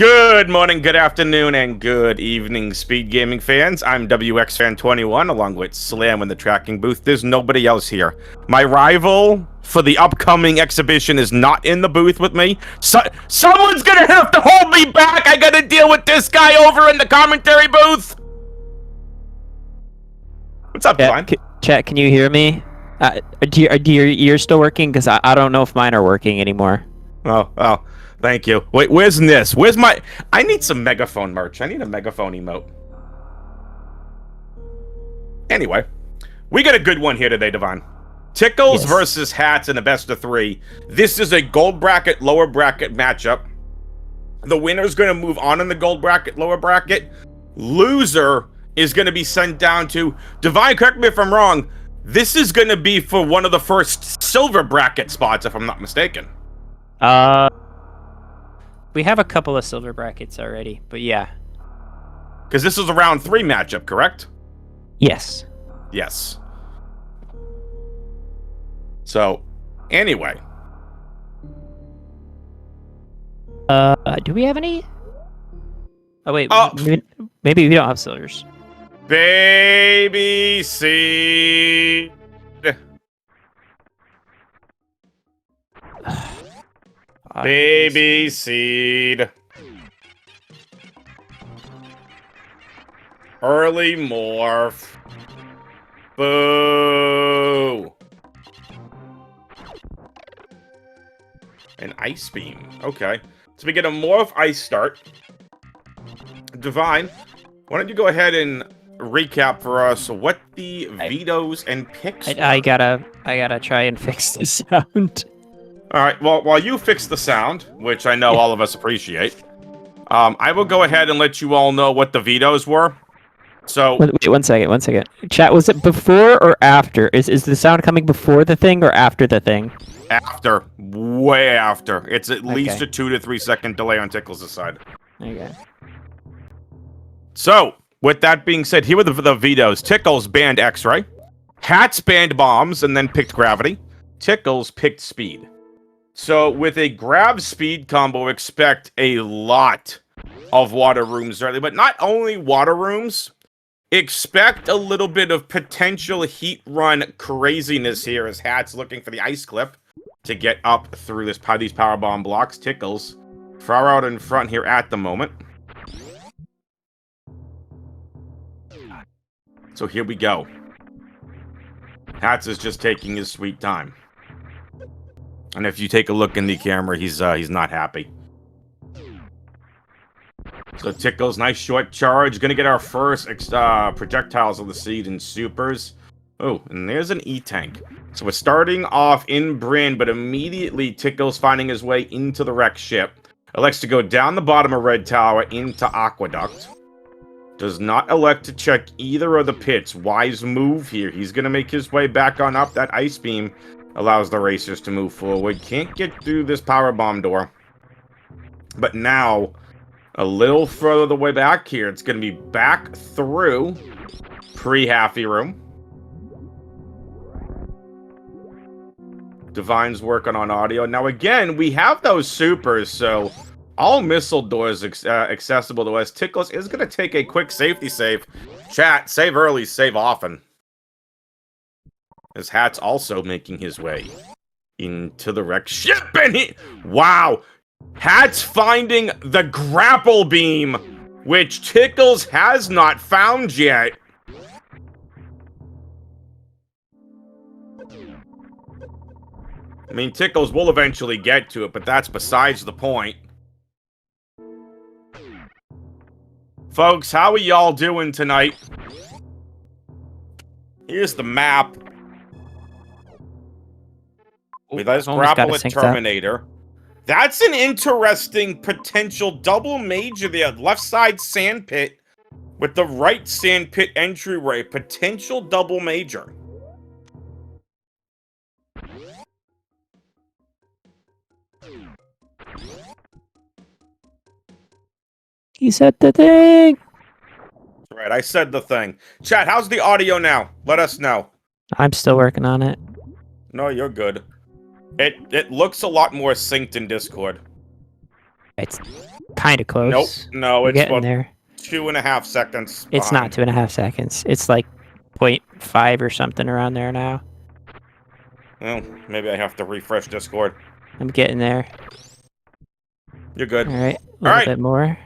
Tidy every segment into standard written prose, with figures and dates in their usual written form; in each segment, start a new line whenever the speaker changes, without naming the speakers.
Good morning, good afternoon, and good evening, Speed Gaming fans. I'm WXFan21, along with Slam in the tracking booth. There's nobody else here. My rival for the upcoming exhibition is not in the booth with me. Someone's gonna have to hold me back! I gotta deal with this guy over in the commentary booth! What's up, Divine?
Chat, can you hear me? Do your ears still working? Because I don't know if mine are working anymore.
Oh. Thank you. Wait, where's Nis? Where's my... I need some megaphone merch. I need a megaphone emote. Anyway, we got a good one here today, Devon. Tickles versus Hatz in a best of 3. This is a gold bracket, lower bracket matchup. The winner's going to move on in the gold bracket, lower bracket. Loser is going to be sent down to... Divine, correct me if I'm wrong. This is going to be for one of the first silver bracket spots, if I'm not mistaken.
We have a couple of silver brackets already, but yeah.
Because this is a round 3 matchup, correct?
Yes.
Yes. So, anyway.
Do we have any? Oh, wait. Maybe we don't have silvers.
Baby seed. Baby seed. Early morph. Boo. An ice beam. Okay. So we get a morph ice start. Divine, why don't you go ahead and recap for us what the vetoes and picks were?
I gotta try and fix the sound.
All right, well, while you fix the sound, which I know all of us appreciate, I will go ahead and let you all know what the vetoes were. So...
Wait, one second. Chat, was it before or after? Is the sound coming before the thing or after the thing?
After. Way after. It's at least a 2 to 3 second delay on Tickles' side.
Okay.
So, with that being said, here were the vetoes. Tickles banned X-Ray. Hatz banned bombs and then picked gravity. Tickles picked speed. So, with a grab speed combo, expect a lot of water rooms early. But not only water rooms, expect a little bit of potential heat run craziness here as Hatz looking for the ice clip to get up through these power bomb blocks. Tickles far out in front here at the moment. So here we go. Hatz is just taking his sweet time. And if you take a look in the camera, he's not happy. So Tickles, nice short charge. Gonna get our first projectiles of the seed in supers. Oh, and there's an E-tank. So we're starting off in Bryn, but immediately Tickles finding his way into the wreck ship. Elects to go down the bottom of Red Tower into Aqueduct. Does not elect to check either of the pits. Wise move here. He's gonna make his way back on up. That ice beam allows the racers to move forward. Can't get through this power bomb door. But now, a little further the way back here, it's going to be back through pre-halfy room. Divine's working on audio. Now again, we have those supers, so all missile doors accessible to us. Tickles is going to take a quick safety save. Chat, save early, save often. As Hatz also making his way into the wreck ship, and wow! Hatz finding the grapple beam, which Tickles has not found yet. I mean, Tickles will eventually get to it, but that's besides the point. Folks, how are y'all doing tonight? Here's the map. With us grapple with Terminator. That's an interesting potential double major there. Left side sand pit with the right sand pit entryway. Potential double major.
He said the thing.
Right, I said the thing. Chat, how's the audio now? Let us know.
I'm still working on it.
No, you're good. It looks a lot more synced in Discord.
It's kind of close.
Nope. No,
We're
it's
getting
about
there.
2.5 seconds.
It's not 2.5 seconds. It's like 0.5 or something around there now.
Well, maybe I have to refresh Discord.
I'm getting there.
You're good.
All right, a little bit more.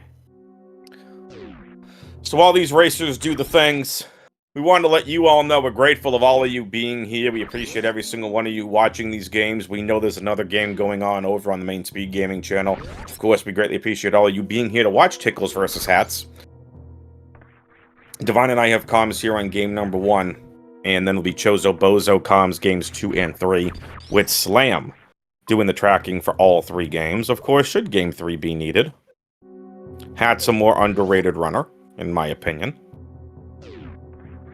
So while these racers do the things, we wanted to let you all know we're grateful of all of you being here. We appreciate every single one of you watching these games. We know there's another game going on over on the main SpeedGaming channel. Of course, we greatly appreciate all of you being here to watch Tickles vs. Hatz. Divine and I have comms here on game number 1, and then it'll be Chozo Bozo comms games 2 and 3, with Slam doing the tracking for all 3 games. Of course, should game 3 be needed. Hatz a more underrated runner, in my opinion.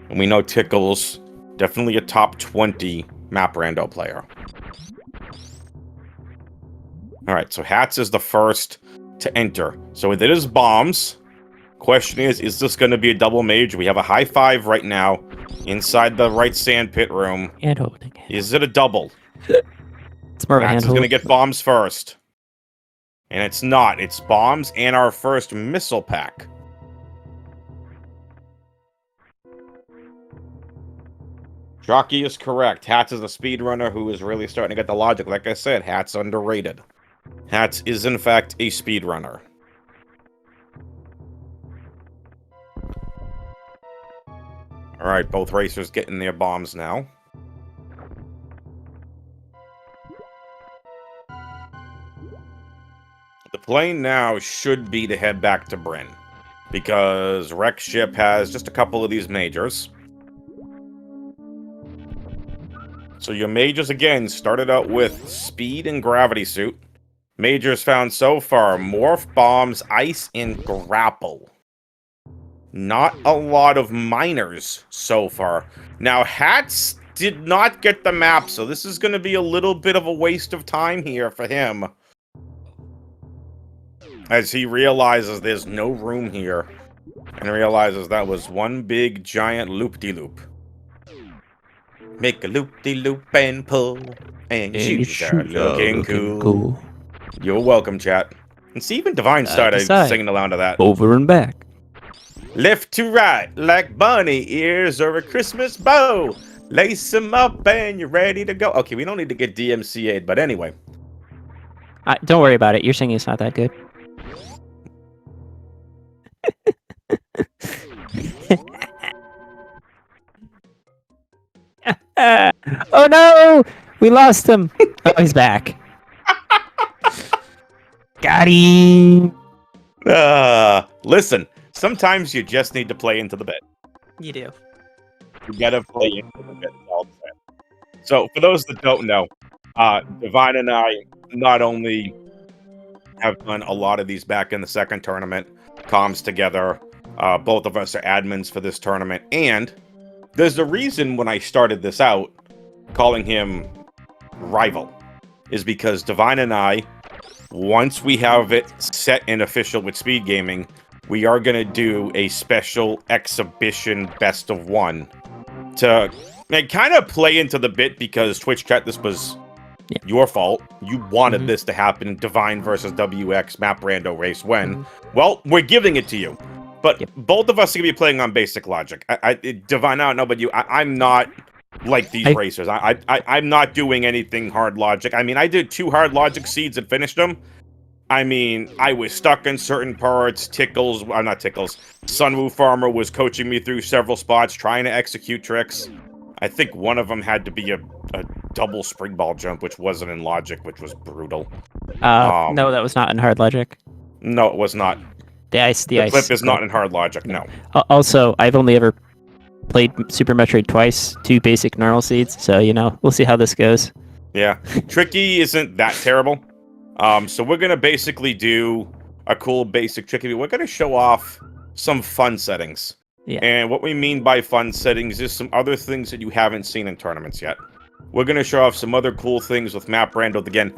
And we know Tickles, definitely a top 20 map rando player. Alright, so Hatz is the first to enter. So it is bombs. Question is this going to be a double major? We have a high 5 right now inside the right sand pit room.
Hand holding.
Is it a double?
It's more of a hand
Hatz is going to get bombs first. And it's not. It's bombs and our first missile pack. Jockey is correct. Hatz is a speedrunner who is really starting to get the logic. Like I said, Hatz underrated. Hatz is in fact a speedrunner. Alright, both racers getting their bombs now. The plan now should be to head back to Bryn, because Rex Ship has just a couple of these majors. So your majors, again, started out with Speed and Gravity Suit. Majors found so far, Morph, Bombs, Ice, and Grapple. Not a lot of minors so far. Now, Hatz did not get the map, so this is going to be a little bit of a waste of time here for him. As he realizes there's no room here, and realizes that was one big giant loop-de-loop. Make a loop-de-loop and pull, and you start looking cool. You're welcome, chat. And see, even Divine started singing along to that.
Over and back.
Left to right, like bunny ears or a Christmas bow. Lace them up and you're ready to go. Okay, we don't need to get DMCA'd, but anyway.
Don't worry about it. Your singing is not that good. Oh no! We lost him! Oh, he's back. Got him!
Listen, sometimes you just need to play into the bit.
You do.
You gotta play into the bit. All the time. So, for those that don't know, Divine and I not only have done a lot of these back in the second tournament, comms together, both of us are admins for this tournament, and there's a reason when I started this out, calling him Rival, is because Divine and I, once we have it set and official with SpeedGaming, we are going to do a special exhibition best of 1 to kind of play into the bit, because Twitch chat, this was your fault. You wanted this to happen, Divine versus WX map rando race when. Well, we're giving it to you. But both of us are going to be playing on basic logic. Divine, I don't know about you. I'm not like these racers. I'm not doing anything hard logic. I mean, I did 2 hard logic seeds and finished them. I mean, I was stuck in certain parts. Not Tickles. Sunwoo Farmer was coaching me through several spots, trying to execute tricks. I think one of them had to be a double spring ball jump, which wasn't in logic, which was brutal.
No, that was not in hard logic.
No, it was not.
The
clip is not in hard logic, no.
Also, I've only ever played Super Metroid twice, 2 basic normal seeds, so, we'll see how this goes.
Yeah. Tricky isn't that terrible. So we're going to basically do a cool basic Tricky. We're going to show off some fun settings.
Yeah.
And what we mean by fun settings is some other things that you haven't seen in tournaments yet. We're going to show off some other cool things with map rando. Again,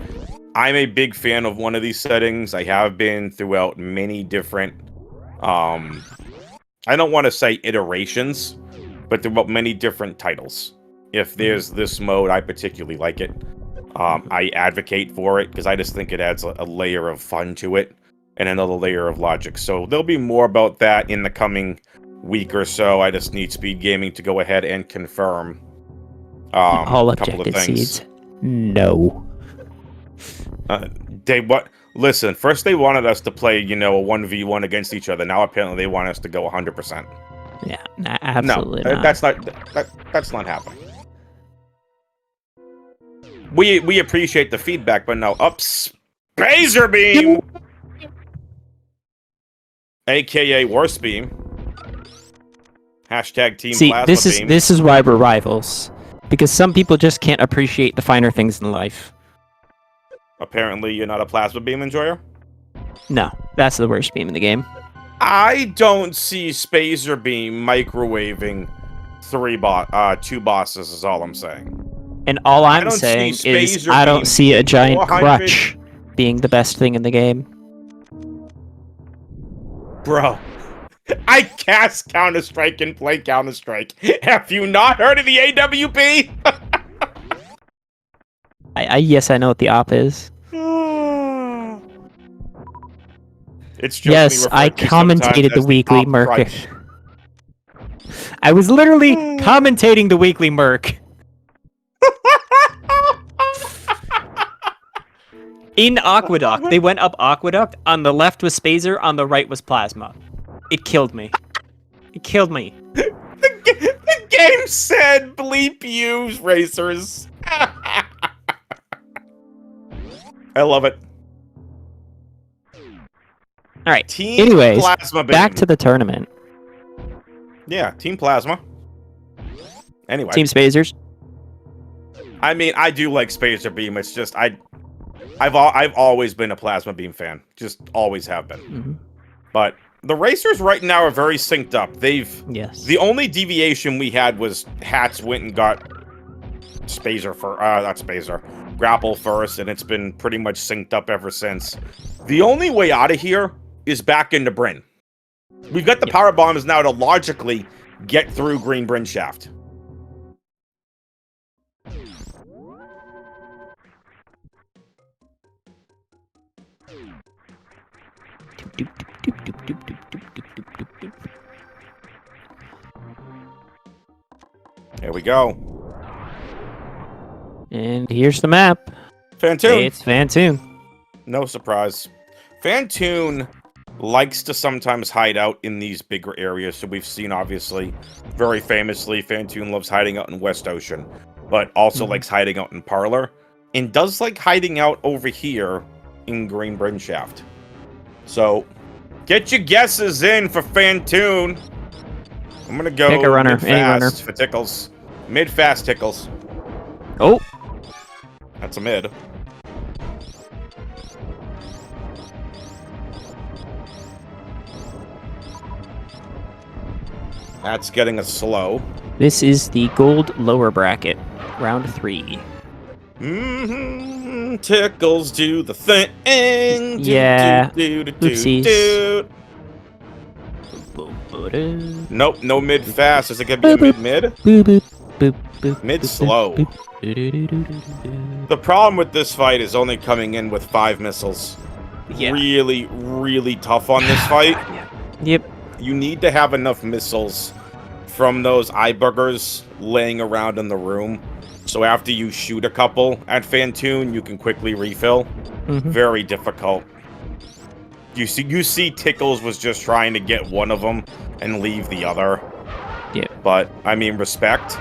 I'm a big fan of one of these settings. I have been throughout many different, I don't want to say iterations, but throughout many different titles. If there's this mode, I particularly like it. I advocate for it because I just think it adds a layer of fun to it. and another layer of logic. So there'll be more about that in the coming week or so. I just need SpeedGaming to go ahead and confirm
all
a couple of
objective
things.
seeds. No.
Listen, first they wanted us to play, a 1v1 against each other. Now apparently they want us to go 100%.
Yeah, absolutely
no,
not.
That's not happening. We appreciate the feedback, but no. Spazer Beam! AKA Worst Beam. Hashtag Team Plasma Beam.
This is why we're rivals. Because some people just can't appreciate the finer things in life.
Apparently you're not a Plasma Beam enjoyer?
No, that's the worst beam in the game.
I don't see Spazer Beam microwaving two bosses is all I'm saying.
And all I'm saying is I don't see a giant crutch being the best thing in the game.
Bro, I cast Counter-Strike and play Counter-Strike. Have you not heard of the AWP?
Yes, I know what the op is.
It's just
yes, I commentated the weekly Merc. I was literally commentating the weekly Merc. In Aqueduct, they went up Aqueduct. On the left was Spazer, on the right was Plasma. It killed me. It killed me.
The game said bleep you, racers. I love it.
Alright, anyways,
Plasma Beam.
back to the tournament.
Yeah, Team Plasma. Anyway.
Team Spazers.
I mean, I do like Spazer Beam. It's just, I've always been a Plasma Beam fan. Just always have been.
Mm-hmm.
But the racers right now are very synced up. The only deviation we had was Hatz went and got Grapple first, and it's been pretty much synced up ever since. The only way out of here is back into Bryn. We've got the power bombs now to logically get through Green Bryn Shaft. There we go.
And here's the map.
Fantoon.
It's Fantoon.
No surprise. Fantoon likes to sometimes hide out in these bigger areas. So we've seen, obviously, very famously, Fantoon loves hiding out in West Ocean, but also likes hiding out in Parlor, and does like hiding out over here in Green Bryn Shaft. So get your guesses in for Fantoon. I'm gonna go
pick a runner,
mid-fast
any runner
for Tickles. Mid-fast Tickles.
Oh,
that's a mid. That's getting a slow.
This is the gold lower bracket, round 3.
Tickles do the thing.
Yeah.
Oopsies. Nope, no mid fast. Is it gonna be a mid? Mid slow. The problem with this fight is only coming in with 5 missiles.
Yeah.
Really, really tough on this fight.
Yep.
You need to have enough missiles from those eye boogers laying around in the room. So after you shoot a couple at Fantoon, you can quickly refill. Very difficult. You see Tickles was just trying to get one of them and leave the other.
Yeah.
But, I mean, respect.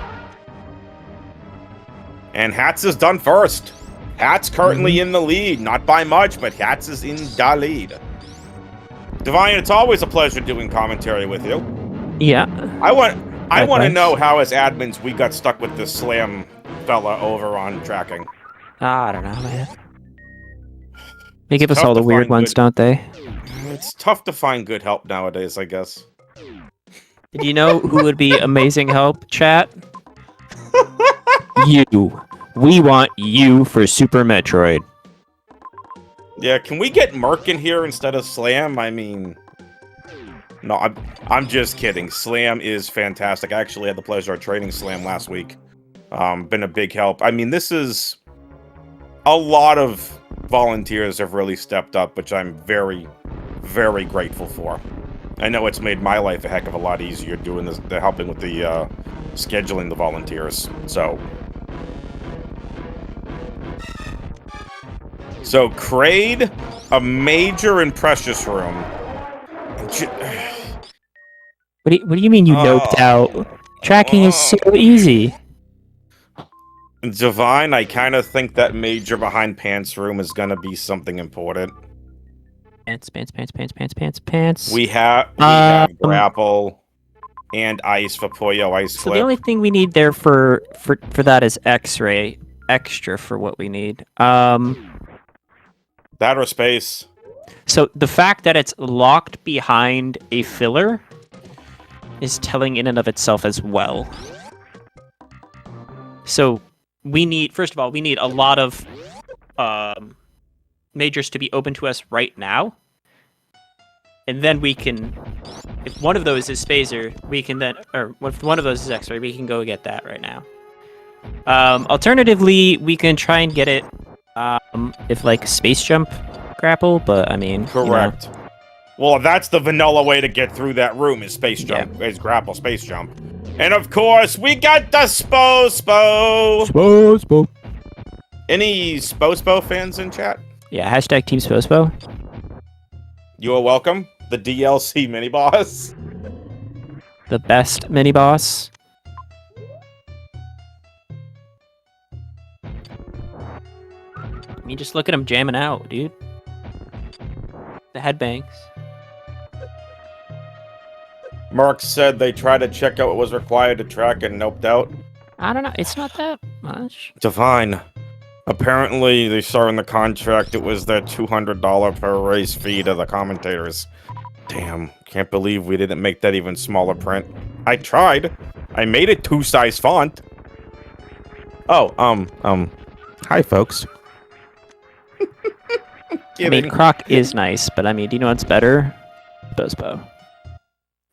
And Hatz is done first. Hatz currently in the lead. Not by much, but Hatz is in the lead. Divine, it's always a pleasure doing commentary with you. Yeah. I want to know how, as admins, we got stuck with this Slam fella over on tracking.
I don't know, man. They give us all the weird ones, don't they?
It's tough to find good help nowadays, I guess.
Do you know who would be amazing help, chat? You. We want you for Super Metroid.
Yeah, can we get Merc in here instead of Slam? I mean... No, I'm just kidding. Slam is fantastic. I actually had the pleasure of training Slam last week. Been a big help. I mean, this is... A lot of volunteers have really stepped up, which I'm very, very grateful for. I know it's made my life a heck of a lot easier doing this, helping with the scheduling the volunteers. So Kraid, a major and precious room.
What do you mean you noped out? Tracking is so easy.
Divine, I kind of think that major behind pants room is gonna be something important.
Pants.
We have grapple and ice for Puyo Ice
So
Clip.
the only thing we need there for that is X-ray extra for what we need.
That or space.
So the fact that it's locked behind a filler is telling in and of itself as well. So we need, first of all, we need a lot of majors to be open to us right now. And then we can, if one of those is Phaser, we can then, or if one of those is X-ray, we can go get that right now. Alternatively, we can try and get it if like space jump grapple, but I mean,
correct.
You know.
Well, that's the vanilla way to get through that room is space jump, is grapple space jump. And of course, we got the Spo.
Spo.
Any Spo fans in chat?
Yeah, hashtag Team Spo.
You are welcome. The DLC mini boss.
The best mini boss. I mean, just look at him jamming out, dude. The headbangs.
Mark said they tried to check out what was required to track and noped out.
I don't know. It's not that much.
Divine. Apparently, they saw in the contract it was their $200 per race fee to the commentators. Damn, can't believe we didn't make that even smaller print. I tried. I made it 2-size font. Oh, hi, folks.
I mean, Croc is nice, but I mean, do you know what's better? Bospo.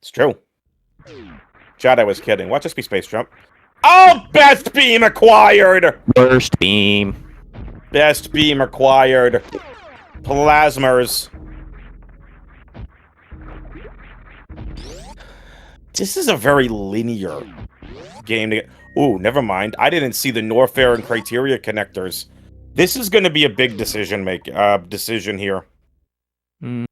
It's true. Chad, I was kidding. Watch us be space jump. Oh, best beam acquired!
Burst beam.
Best beam acquired. Plasmers. This is a very linear game to get. Ooh, never mind. I didn't see the Norfair and Criteria connectors. This is going to be a big decision here.
Mm.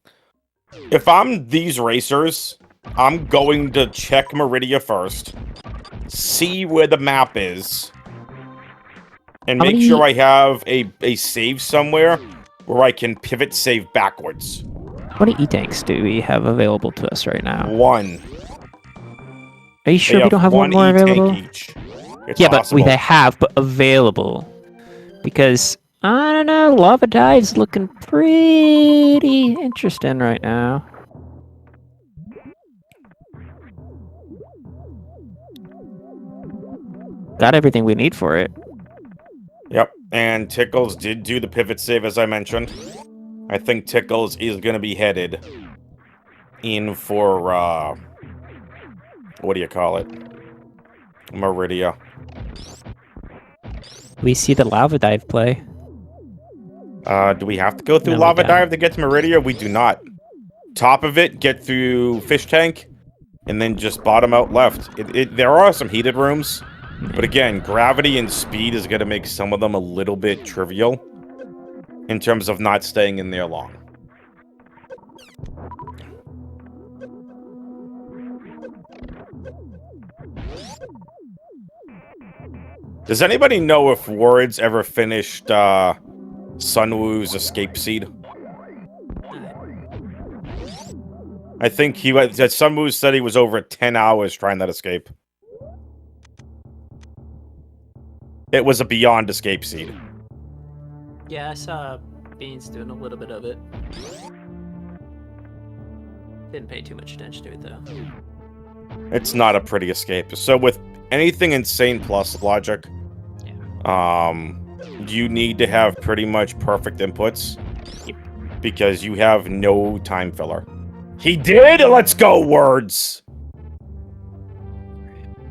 If I'm these racers, I'm going to check Meridia first, see where the map is, and make sure I have a save somewhere where I can pivot save backwards.
How many E-tanks do we have available to us right now?
One.
Are you sure we don't have one more available?
Each. It's
yeah,
possible.
but they have, but available. Because, I don't know, Lava Dive's looking pretty interesting right now. Got everything we need for it.
Yep, and Tickles did do the pivot save, as I mentioned. I think Tickles is going to be headed in for, what do you call it? Meridia.
We see the Lava Dive play.
Do we have to go through
No,
Lava Dive to get to Meridia? We do not. Top of it, get through Fish Tank, and then just bottom out left. There are some heated rooms, but again, gravity and speed is going to make some of them a little bit trivial in terms of not staying in there long. Does anybody know if Words ever finished Sunwoo's Escape Seed? I think Sunwoo said he was over 10 hours trying that escape. It was a beyond escape seed.
Yeah, I saw Beans doing a little bit of it. Didn't pay too much attention to it, though.
It's not a pretty escape. So with anything Insane Plus logic, you need to have pretty much perfect inputs.
Yep.
Because you have no time filler. He did? Let's go, Words!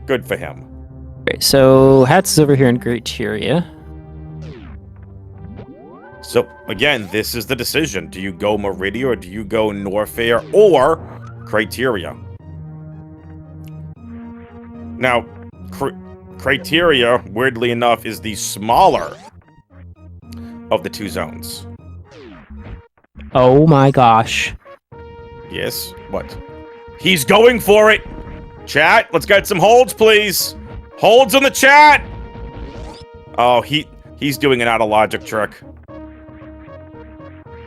Good for him.
Great, so Hatz is over here in Greateria.
So, again, this is the decision. Do you go Meridia or do you go Norfair or Criteria? Now, Criteria, weirdly enough, is the smaller of the two zones.
Oh my gosh.
Yes? What? He's going for it! Chat, let's get some holds, please! Holds in the chat! Oh, he's doing an out-of-logic trick.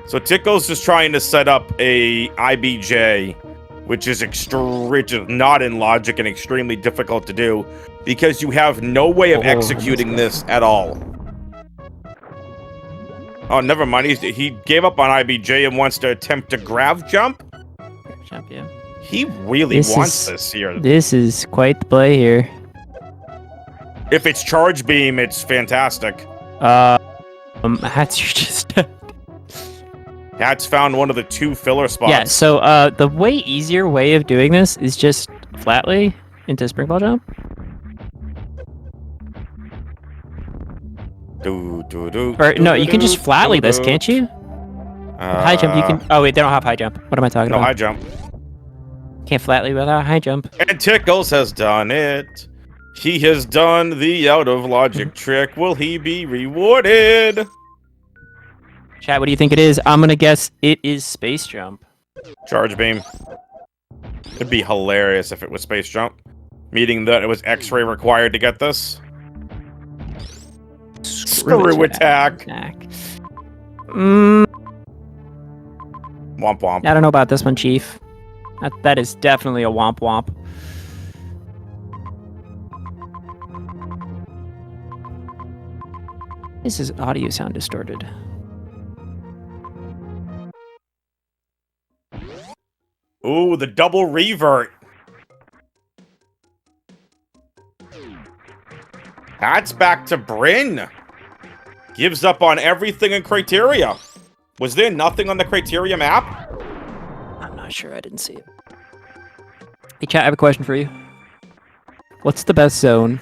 So Tickle's just trying to set up a IBJ, which is not in logic and extremely difficult to do, because you have no way of executing this at all. Oh, never mind. He gave up on IBJ and wants to attempt a grav jump?
Jump, yeah.
He really wants this here.
This is quite the play here.
If it's charge beam, it's fantastic.
Hatz, you're just...
Hatz found one of the two filler spots.
Yeah, so the way easier way of doing this is just flatly into spring ball jump. Or no, you can just flatly this, can't you? High jump, you can. Oh wait, they don't have high jump. What am I talking about?
No high jump.
Can't flatly without high jump.
And Tickles has done it. He has done the out of logic trick. Will he be rewarded?
Chat, what do you think it is? I'm gonna guess it is space jump.
Charge beam. It'd be hilarious if it was space jump, meaning that it was X-ray required to get this. Screw attack.
Womp
womp.
I don't know about this one, Chief. That is definitely a womp womp. This is audio sound distorted.
Ooh, the double revert. That's back to Bryn. Gives up on everything in Criteria. Was there nothing on the Criteria map?
I'm not sure. I didn't see it. Hey, chat, I have a question for you. What's the best zone?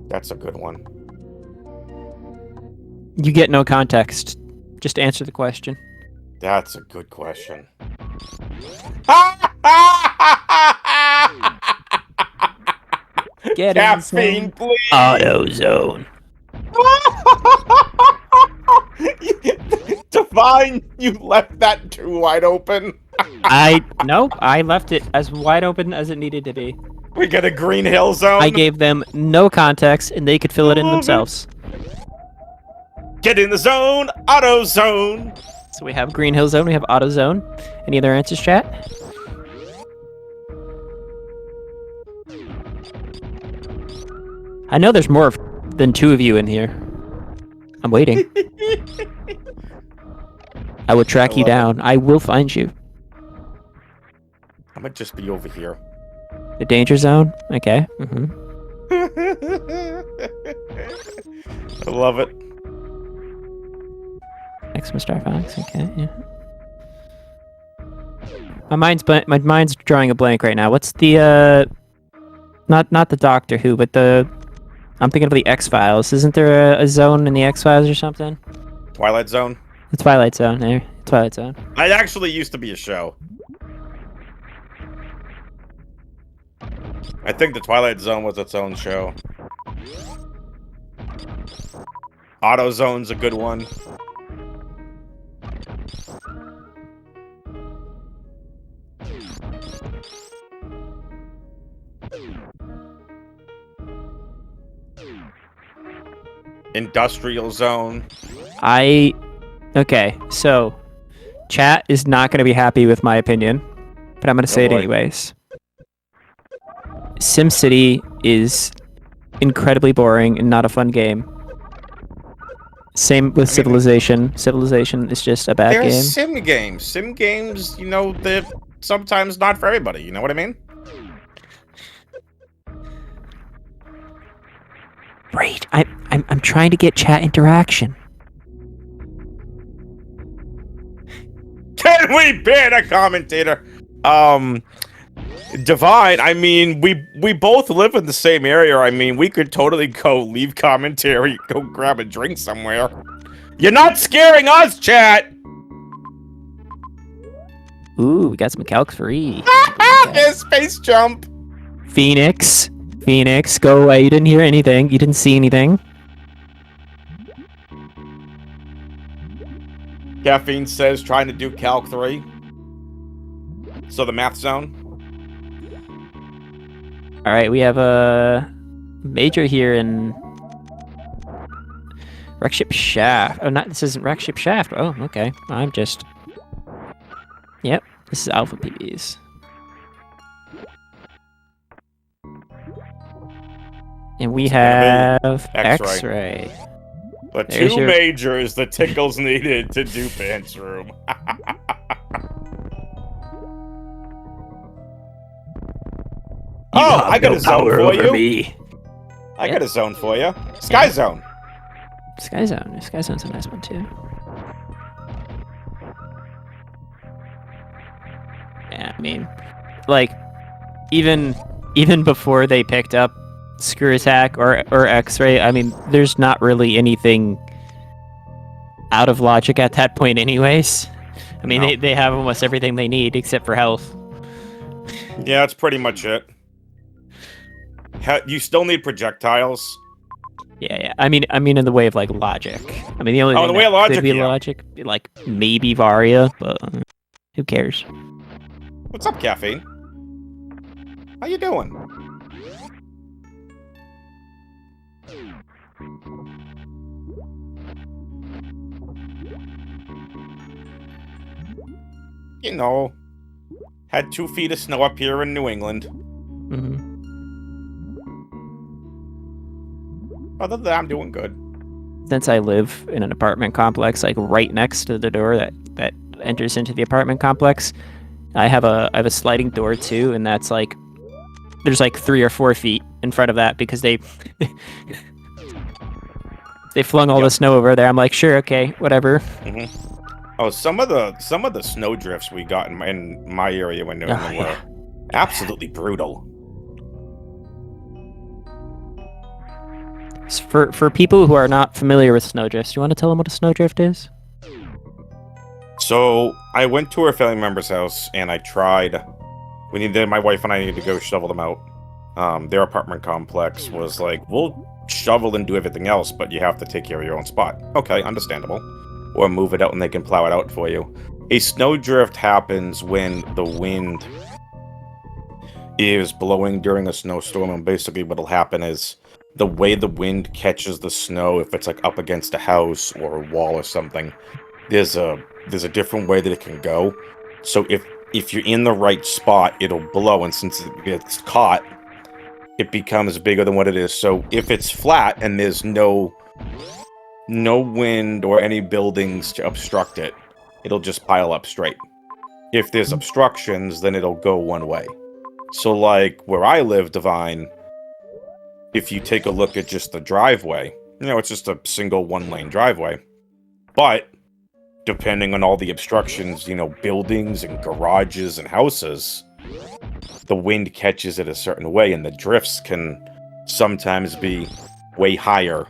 That's a good one.
You get no context. Just answer the question.
That's a good question.
Get
Caffeine, please.
Auto zone.
Divine, you left that too wide open.
Nope, I left it as wide open as it needed to be.
We got a green hill zone.
I gave them no context, and they could fill it in themselves.
Get in the zone, auto zone.
So we have green hill zone, we have auto zone. Any other answers, chat? I know there's more than two of you in here. I'm waiting. I will track you down. I will find you.
I might just be over here.
The danger zone? Okay.
I love it.
X Star Fox. Okay. Yeah. My mind's drawing a blank right now. What's the not the Doctor Who, but I'm thinking of the X-Files. Isn't there a zone in the X-Files or something?
Twilight Zone?
The Twilight Zone, there. Twilight Zone.
It actually used to be a show. I think the Twilight Zone was its own show. Auto Zone's a good one. Industrial Zone.
Okay, so chat is not going to be happy with my opinion, but I'm going to say it anyways. SimCity is incredibly boring and not a fun game. Same with Civilization. Civilization is just a bad game.
They're sim games. Sim games, you know, they're sometimes not for everybody. You know what I mean?
Right. I'm trying to get chat interaction.
Can we ban a commentator? Divine, I mean, we both live in the same area. I mean, we could totally go leave commentary, go grab a drink somewhere. You're not scaring us, chat!
Ooh, we got some calc free.
There's space jump!
Phoenix. Phoenix, go away. You didn't hear anything. You didn't see anything.
Caffeine says trying to do Calc 3. So the math zone.
Alright, we have a major here in Wreckship Shaft. Oh, this isn't Wreckship Shaft. Oh, okay. I'm just... Yep, this is Alpha PBs. And we have X-Ray.
The two majors the Tickles needed to do Pants Room. Oh, I got a zone for you. I got a zone for you. Sky Zone.
Sky Zone. Sky Zone's a nice one too. Yeah, I mean, like, even before they picked up Screw Attack or X-Ray, I mean, there's not really anything out of logic at that point anyways. I mean, they have almost everything they need except for health.
Yeah, that's pretty much it. You still need projectiles.
Yeah. I mean, in the way of like logic. I mean, the only thing
the way of logic,
could be logic, like maybe Varia, but who cares?
What's up, Caffeine? How you doing? You know, had 2 feet of snow up here in New England.
Mm-hmm.
Other than that, I'm doing good.
Since I live in an apartment complex, like right next to the door that enters into the apartment complex, I have a sliding door too, and that's like there's like 3 or 4 feet in front of that because they they flung all the snow over there. I'm like, sure, okay, whatever.
Mm-hmm. Oh, some of the snow drifts we got in my area when New England were absolutely brutal.
For people who are not familiar with snowdrifts, do you want to tell them what a snowdrift is?
So I went to a family member's house and I tried. My wife and I needed to go shovel them out. Their apartment complex was like, we'll shovel and do everything else, but you have to take care of your own spot. Okay, understandable. Or move it out and they can plow it out for you. A snowdrift happens when the wind is blowing during a snowstorm, and basically what'll happen is the way the wind catches the snow, if it's like up against a house or a wall or something, there's a different way that it can go. So if you're in the right spot, it'll blow, and since it gets caught, it becomes bigger than what it is. So if it's flat and there's no wind or any buildings to obstruct it, it'll just pile up straight. If there's obstructions, then it'll go one way. So like where I live, Divine, if you take a look at just the driveway, it's just a single 1-lane driveway. But depending on all the obstructions, buildings and garages and houses, the wind catches it a certain way, and the drifts can sometimes be way higher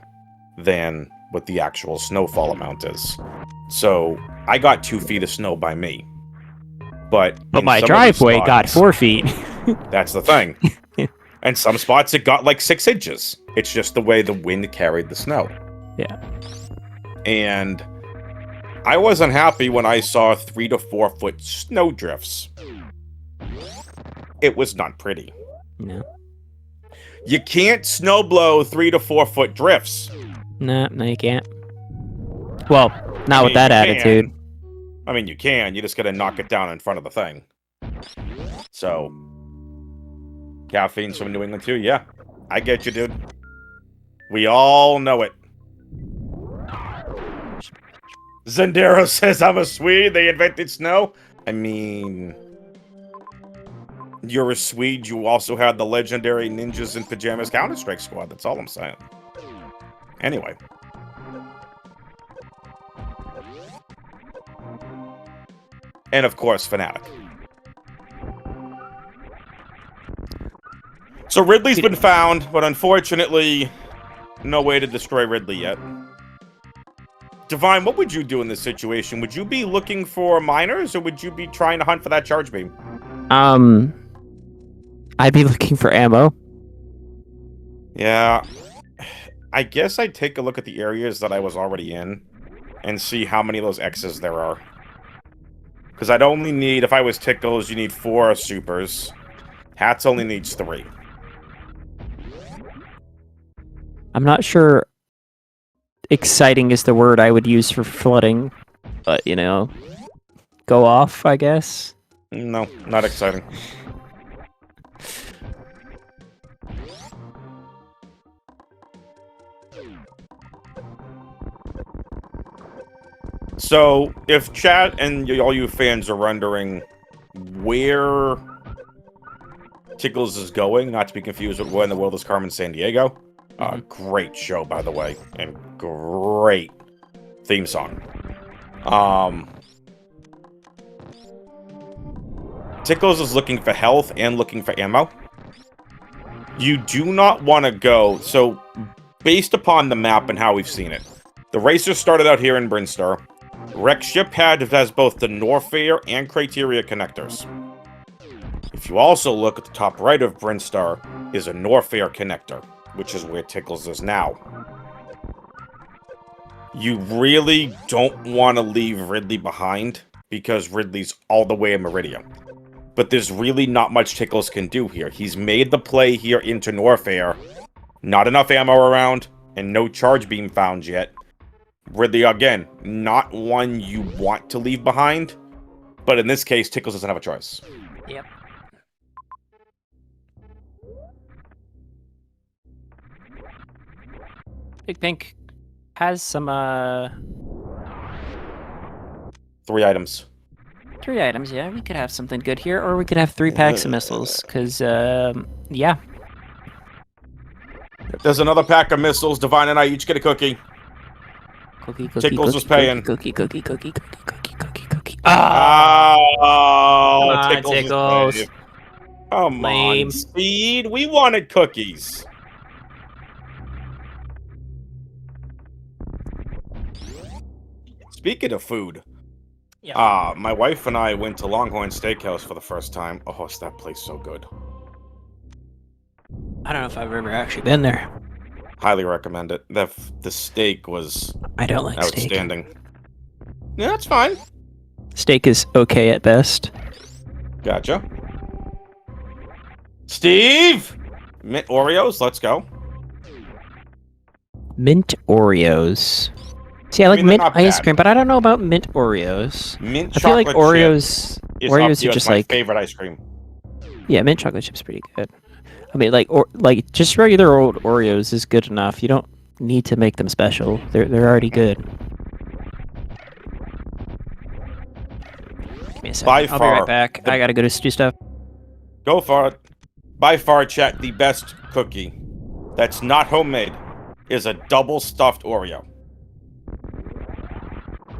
than what the actual snowfall amount is. So I got 2 feet of snow by me. But
my driveway got 4 feet.
That's the thing. And some spots it got like 6 inches. It's just the way the wind carried the snow.
Yeah.
And I wasn't happy when I saw 3 to 4 foot snow drifts. It was not pretty.
No.
You can't snow blow 3 to 4 foot drifts.
No, you can't. Well, not with that attitude.
I mean, you can. You just gotta knock it down in front of the thing. So, Caffeine's from New England too? Yeah. I get you, dude. We all know it. Zendero says I'm a Swede. They invented snow. I mean, you're a Swede. You also had the legendary Ninjas in Pajamas Counter-Strike squad. That's all I'm saying. Anyway. And of course, Fnatic. So Ridley's been found, but unfortunately, no way to destroy Ridley yet. Divine, what would you do in this situation? Would you be looking for miners, or would you be trying to hunt for that charge beam?
I'd be looking for ammo.
Yeah. I guess I'd take a look at the areas that I was already in and see how many of those X's there are. Because I'd only need, if I was Tickles, you need 4 supers. Hatz only needs 3.
I'm not sure exciting is the word I would use for flooding, but, you know, go off, I guess.
No, not exciting. So, if chat and all you fans are wondering where Tickles is going, not to be confused with Where in the World is Carmen Sandiego, great show, by the way, and great theme song. Tickles is looking for health and looking for ammo. You do not want to go, so based upon the map and how we've seen it, the racer started out here in Brinstar. Rex Ship has both the Norfair and Criteria connectors. If you also look at the top right of Brinstar is a Norfair connector, which is where Tickles is now. You really don't want to leave Ridley behind, because Ridley's all the way in Meridian. But there's really not much Tickles can do here. He's made the play here into Norfair. Not enough ammo around, and no charge beam found yet. Ridley, again, not one you want to leave behind, but in this case, Tickles doesn't have a choice.
Yep. Big Pink has some,
3 items.
3 items, yeah. We could have something good here, or we could have 3 packs of missiles, because, yeah.
There's another pack of missiles. Divine and I each get a cookie. Tickles is paying.
Cookie.
Oh,
Come on,
Tickles.
Tickles.
Come on, Speed. We wanted cookies. Speaking of food, my wife and I went to Longhorn Steakhouse for the first time. Oh, is that place so good?
I don't know if I've ever actually been there.
Highly recommend it. The steak was
I don't like
outstanding.
steak.
Yeah, that's fine.
Steak is okay at best.
Gotcha. Steve! Mint Oreos, let's go.
Mint Oreos. See, I like mint ice
bad.
cream, but I don't know about mint Oreos.
Mint
I feel like
chocolate
Oreos
chip
Oreos
is
are just
my
like
favorite ice cream.
Yeah, mint chocolate chip's pretty good. I mean, like just regular old Oreos is good enough. You don't need to make them special. They're already good. Give me a second. I'll be right back. I gotta go to do stuff.
Go for it. By far, chat, the best cookie that's not homemade is a double stuffed Oreo.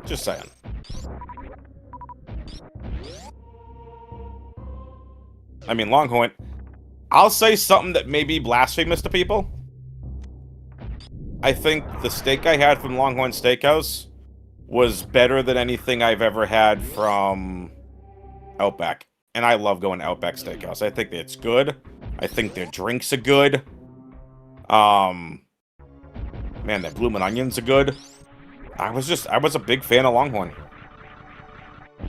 Just saying. I mean, Longhorn, I'll say something that may be blasphemous to people. I think the steak I had from Longhorn Steakhouse was better than anything I've ever had from Outback. And I love going to Outback Steakhouse. I think it's good. I think their drinks are good. Man, their bloomin' onions are good. I was a big fan of Longhorn.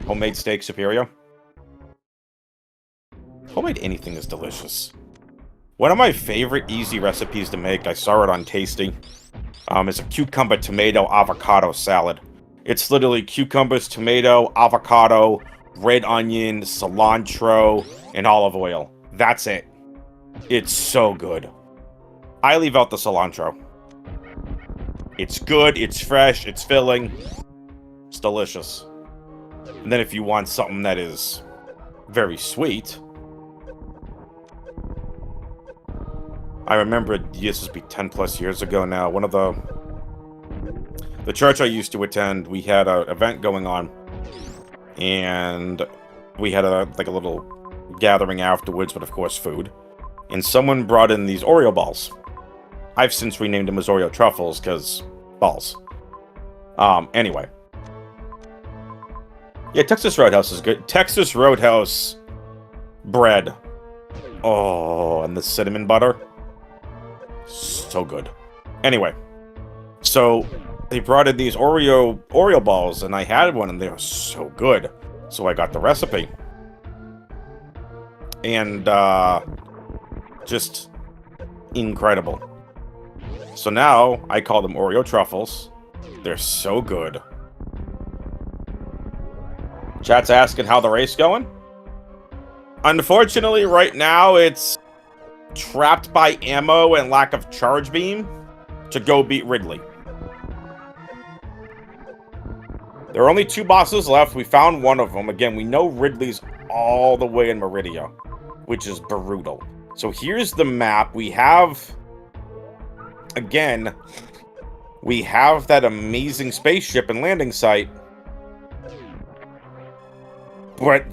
Homemade steak superior. Homemade anything is delicious. One of my favorite easy recipes to make, I saw it on Tasty, is a cucumber, tomato, avocado salad. It's literally cucumbers, tomato, avocado, red onion, cilantro, and olive oil. That's it. It's so good. I leave out the cilantro. It's good, it's fresh, it's filling, it's delicious. And then if you want something that is very sweet, I remember, this would be 10 plus years ago now, one of the church I used to attend, we had an event going on, and we had a little gathering afterwards, but of course food. and someone brought in these Oreo balls. I've since renamed them as Oreo truffles because balls. Anyway. Yeah, Texas Roadhouse is good. Texas Roadhouse bread. Oh, and the cinnamon butter. So good. Anyway, so they brought in these Oreo balls, and I had one, and they were so good. So I got the recipe. And, just incredible. So now, I call them Oreo truffles. They're so good. Chat's asking how the race going? Unfortunately, right now, it's trapped by ammo and lack of charge beam to go beat Ridley. There are only 2 bosses left. We found one of them. Again, we know Ridley's all the way in Meridia, which is brutal. So here's the map. We have, again, we have that amazing spaceship and landing site. But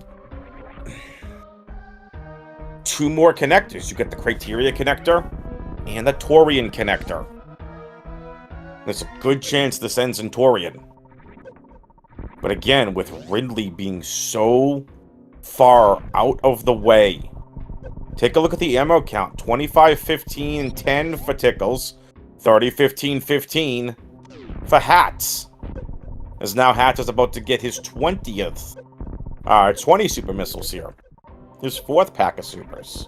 2 more connectors. You get the Criteria connector and the Torian connector. There's a good chance this ends in Torian. But again, with Ridley being so far out of the way, take a look at the ammo count. 25, 15, 10 for Tickles. 30, 15, 15 for Hatz. As now Hatz is about to get his 20th. 20 super missiles here. His 4th pack of supers.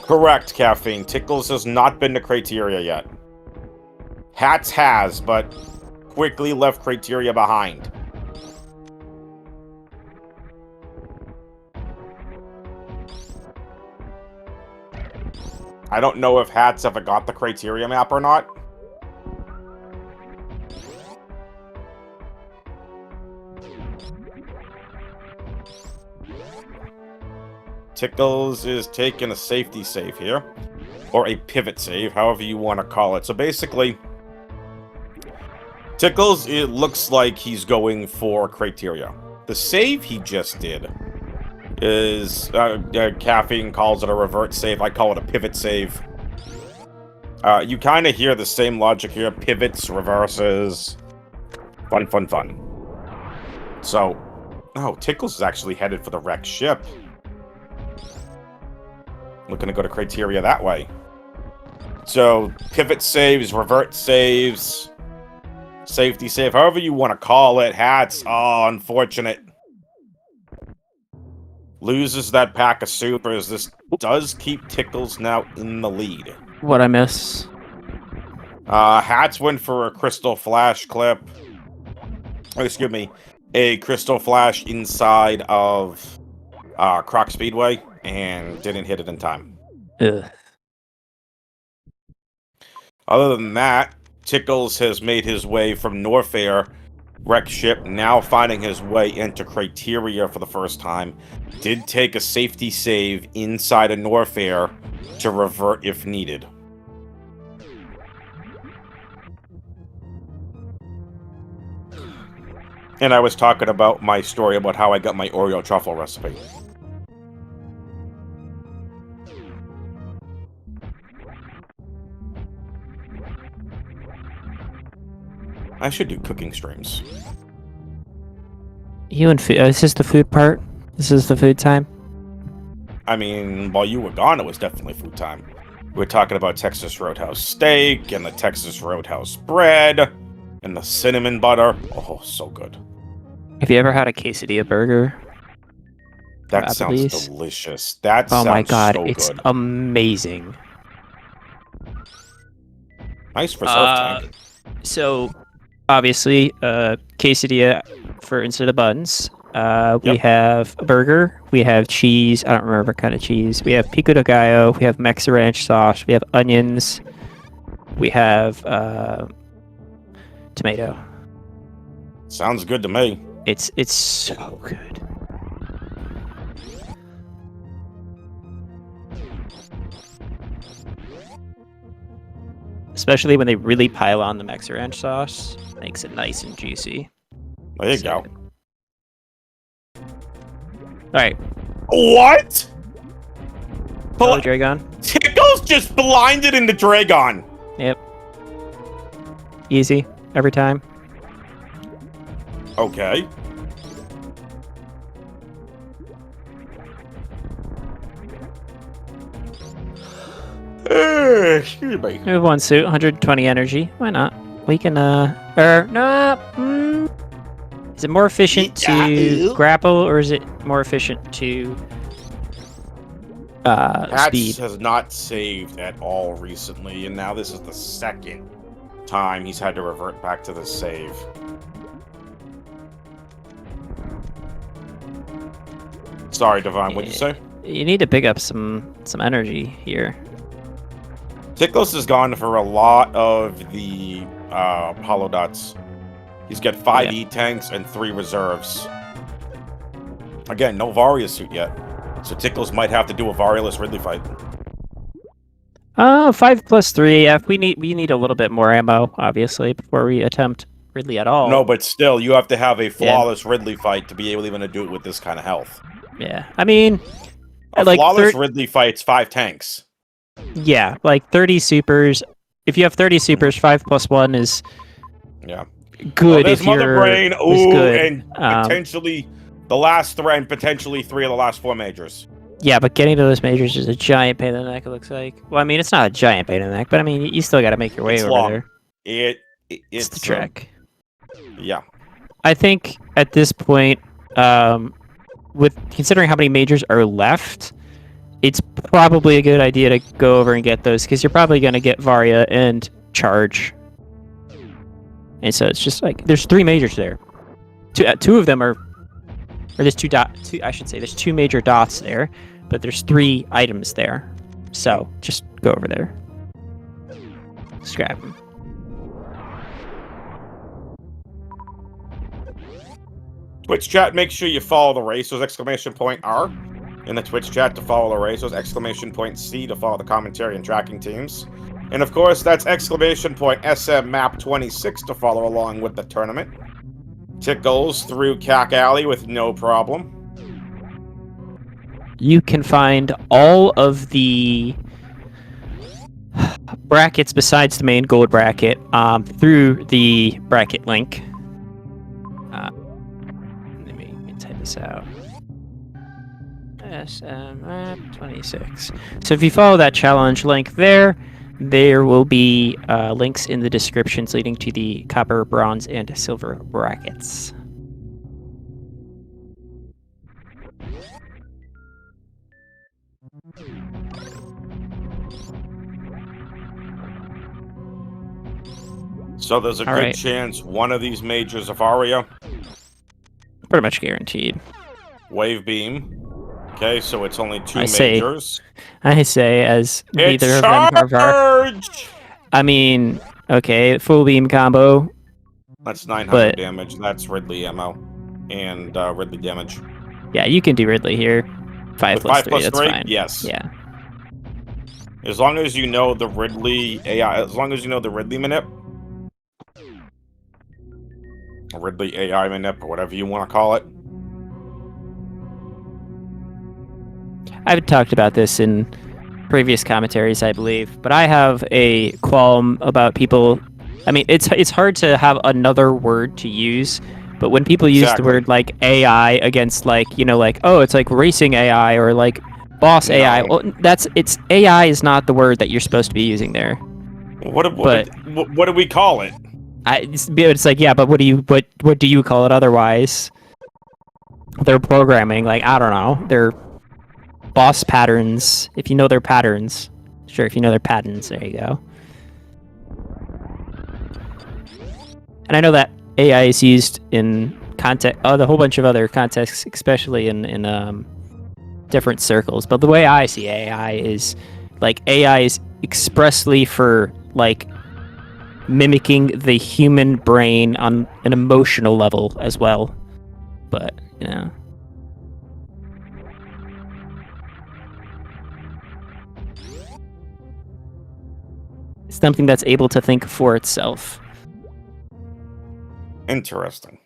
Correct, Caffeine. Tickles has not been to Criteria yet. Hatz has, but quickly left Criteria behind. I don't know if Hatz ever got the Criteria map or not. Tickles is taking a safety save here. Or a pivot save, however you want to call it. So basically, Tickles, it looks like he's going for Criteria. The save he just did is, Caffeine calls it a revert save. I call it a pivot save. You kind of hear the same logic here. Pivots, reverses. Fun, fun, fun. So, oh, Tickles is actually headed for the wrecked ship. Looking to go to Criteria that way. So, pivot saves, revert saves, safety save, however you want to call it. Hatz, oh, unfortunate. Loses that pack of supers. This does keep Tickles now in the lead.
What'd I miss?
Hatz went for a Crystal Flash clip. Oh, excuse me. A Crystal Flash inside of Croc Speedway and didn't hit it in time.
Ugh.
Other than that, Tickles has made his way from Norfair wreck ship, now finding his way into Criteria for the first time. Did take a safety save inside of Norfair to revert if needed. And I was talking about my story about how I got my Oreo truffle recipe. I should do cooking streams.
You and food. Is this the food part? This is the food time?
I mean, while you were gone, it was definitely food time. We're talking about Texas Roadhouse steak, and the Texas Roadhouse bread, and the cinnamon butter. Oh, so good.
Have you ever had a quesadilla burger?
That sounds
Applebee's?
delicious. That
Oh
sounds
my god,
so
it's
good.
amazing.
Nice for surf tank.
So, obviously, quesadilla for instead of buns. We
Yep.
have a burger. We have cheese. I don't remember what kind of cheese. We have pico de gallo. We have Mexican ranch sauce. We have onions. We have tomato.
Sounds good to me.
It's so good. especially when they really pile on the Mexa Ranch sauce. Makes it nice and juicy.
There you go.
Alright.
What?
Hello, Dragon.
Tickles just blinded into Dragon.
Yep. Easy. Every time.
Okay. Excuse me.
We have one suit, 120 energy. Why not? We can, is it more efficient to grapple, or is it more efficient to,
Hatz
speed?
has not saved at all recently, and now this is the second time he's had to revert back to the save. Sorry, Divine, what'd you say?
You need to pick up some energy here.
Tickles has gone for a lot of the hollow dots. He's got 5 E-tanks and 3 reserves. Again, no Varia suit yet. So Tickles might have to do a Varialist Ridley fight.
5 plus 3. Yeah, we need a little bit more ammo, obviously, before we attempt Ridley at all.
No, but still, you have to have a flawless Ridley fight to be able even to do it with this kind of health.
Yeah, I mean,
A flawless Ridley fight's 5 tanks.
Yeah, like 30 supers. If you have 30 supers, 5 plus 1 is good.
There's
if
Mother
you're
Brain,
good.
and potentially the last 3 and potentially 3 of the last 4 majors.
Yeah, but getting to those majors is a giant pain in the neck, it looks like. Well, I mean, it's not a giant pain in the neck, but I mean, you still got to make your way over there.
It's
the trek.
Yeah.
I think at this point, with considering how many majors are left, it's probably a good idea to go over and get those, because you're probably going to get Varia and Charge. And so it's just like, there's 3 majors there. Two of them are, or there's there's 2 major dots there, but there's 3 items there. So just go over there. Scrap them.
Twitch chat, make sure you follow the Racers, !R. In the Twitch chat to follow the Racers, !C to follow the commentary and tracking teams. And of course, that's !SM_Map26 to follow along with the tournament. Tickles through Cack Alley with no problem.
You can find all of the brackets besides the main gold bracket through the bracket link. Let me type this out. SM26. So if you follow that challenge link there will be links in the descriptions leading to the copper, bronze, and silver brackets.
So there's a good chance one of these majors of Aria.
Pretty much guaranteed.
Wave Beam. Okay, so it's only 2 majors.
I say as neither of them are
Charge!
I mean, okay, full beam combo.
That's 900 damage. That's Ridley ammo. And Ridley damage.
Yeah, you can do Ridley here. 5 plus 3, that's fine.
Yes.
Yeah.
As long as you know the Ridley AI, as long as you know the Ridley manip. Or Ridley AI manip, or whatever you want to call it.
I've talked about this in previous commentaries, I believe, but I have a qualm about people. I mean, it's hard to have another word to use, but when people use the word like AI against like, you know, like, oh, it's like racing AI or like boss AI. Well, it's AI is not the word that you're supposed to be using there.
What do we call it?
It's like, yeah, but what do you call it otherwise? They're programming, like, I don't know. They're boss patterns, if you know their patterns. Sure, if you know their patterns, there you go. And I know that AI is used in context, the whole bunch of other contexts, especially in different circles. But the way I see AI is, like, AI is expressly for, like, mimicking the human brain on an emotional level as well. But, you know. Something that's able to think for itself.
Interesting.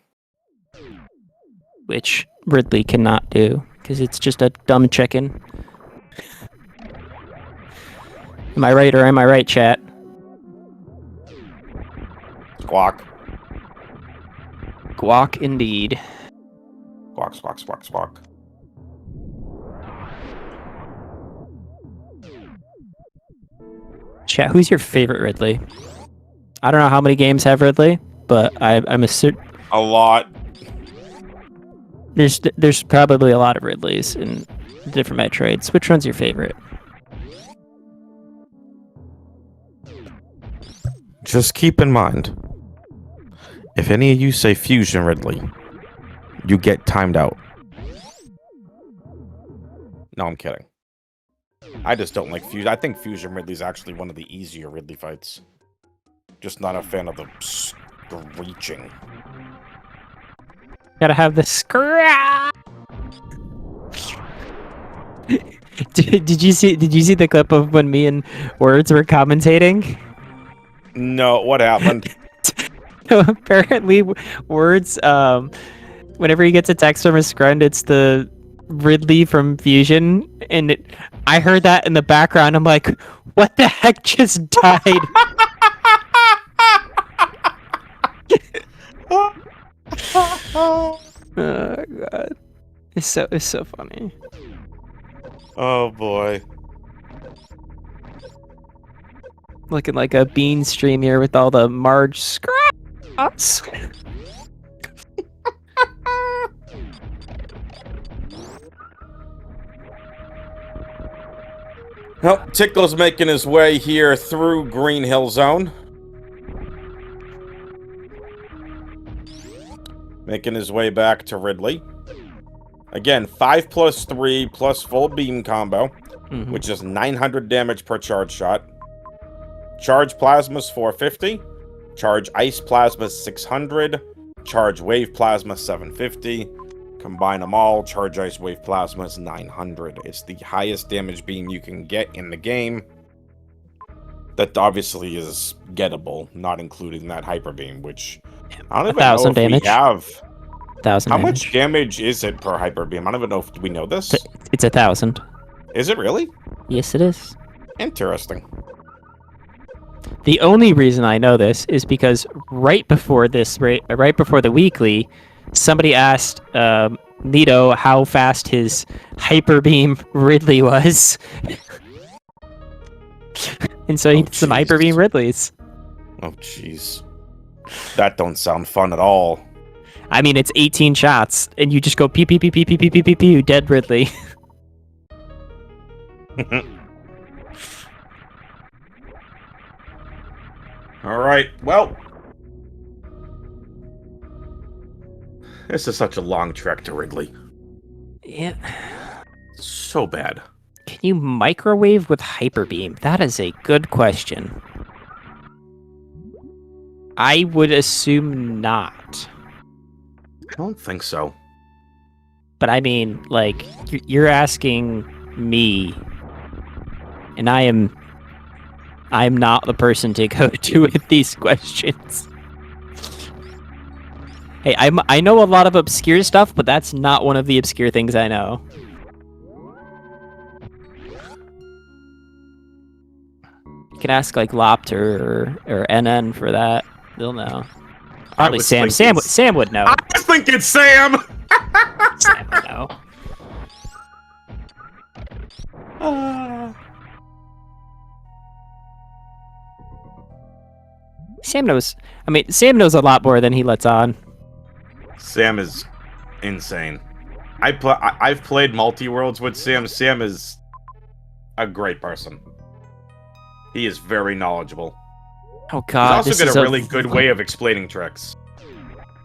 Which Ridley cannot do, because it's just a dumb chicken. Am I right or am I right, chat?
Squawk.
Guac indeed.
Squawk, squawk, squawk, squawk.
Chat, who's your favorite Ridley? I don't know how many games have Ridley, but I'm
a lot.
There's probably a lot of Ridleys in different Metroids. Which one's your favorite?
Just keep in mind, if any of you say Fusion Ridley, you get timed out. No, I'm kidding. I just don't like Fusion. I think Fusion Ridley's actually one of the easier Ridley fights. Just not a fan of the screeching.
Gotta have the scratch. Did you see the clip of when me and Words were commentating?
No, what happened?
So apparently, Words, whenever he gets a text from his friend, it's the Ridley from Fusion, and I heard that in the background. I'm like, what the heck just died? Oh god, it's so funny.
Oh boy.
Looking like a bean stream here with all the Marge scraps.
Well, Tickle's making his way here through Green Hill Zone. Making his way back to Ridley. Again, 5+3 plus full beam combo, which is 900 damage per charge shot. Charge plasma's 450. Charge ice plasma 600. Charge wave plasma 750. Combine them all, charge ice wave plasma is 900. It's the highest damage beam you can get in the game. That obviously is gettable, not including that hyper beam, which I don't even know if
damage.
we have.
1,000
How
damage.
much damage is it per hyper beam? I don't even know if we know this.
It's 1,000.
Is it really?
Yes, it is.
Interesting.
The only reason I know this is because right before the weekly, somebody asked Nito how fast his hyper beam Ridley was, and so he did some hyper beam Ridleys.
Oh jeez, that don't sound fun at all.
I mean, it's 18 shots, and you just go pew pew pew pew pew pew pew pew pew, dead Ridley.
All right, well, this is such a long trek to Ridley.
Yeah.
So bad.
Can you microwave with hyper beam? That is a good question. I would assume not.
I don't think so.
But I mean, like, you're asking me, and I'm not the person to go to with these questions. Hey, I know a lot of obscure stuff, but that's not one of the obscure things I know. You can ask like Lopter or NN for that. They'll know. Probably Sam. Sam would know.
I think it's Sam.
Sam would know. Sam knows. I mean, Sam knows a lot more than he lets on.
Sam is insane. I've played multi-worlds with Sam. Sam is a great person. He is very knowledgeable.
Oh god,
he's also got a really good way of explaining tricks.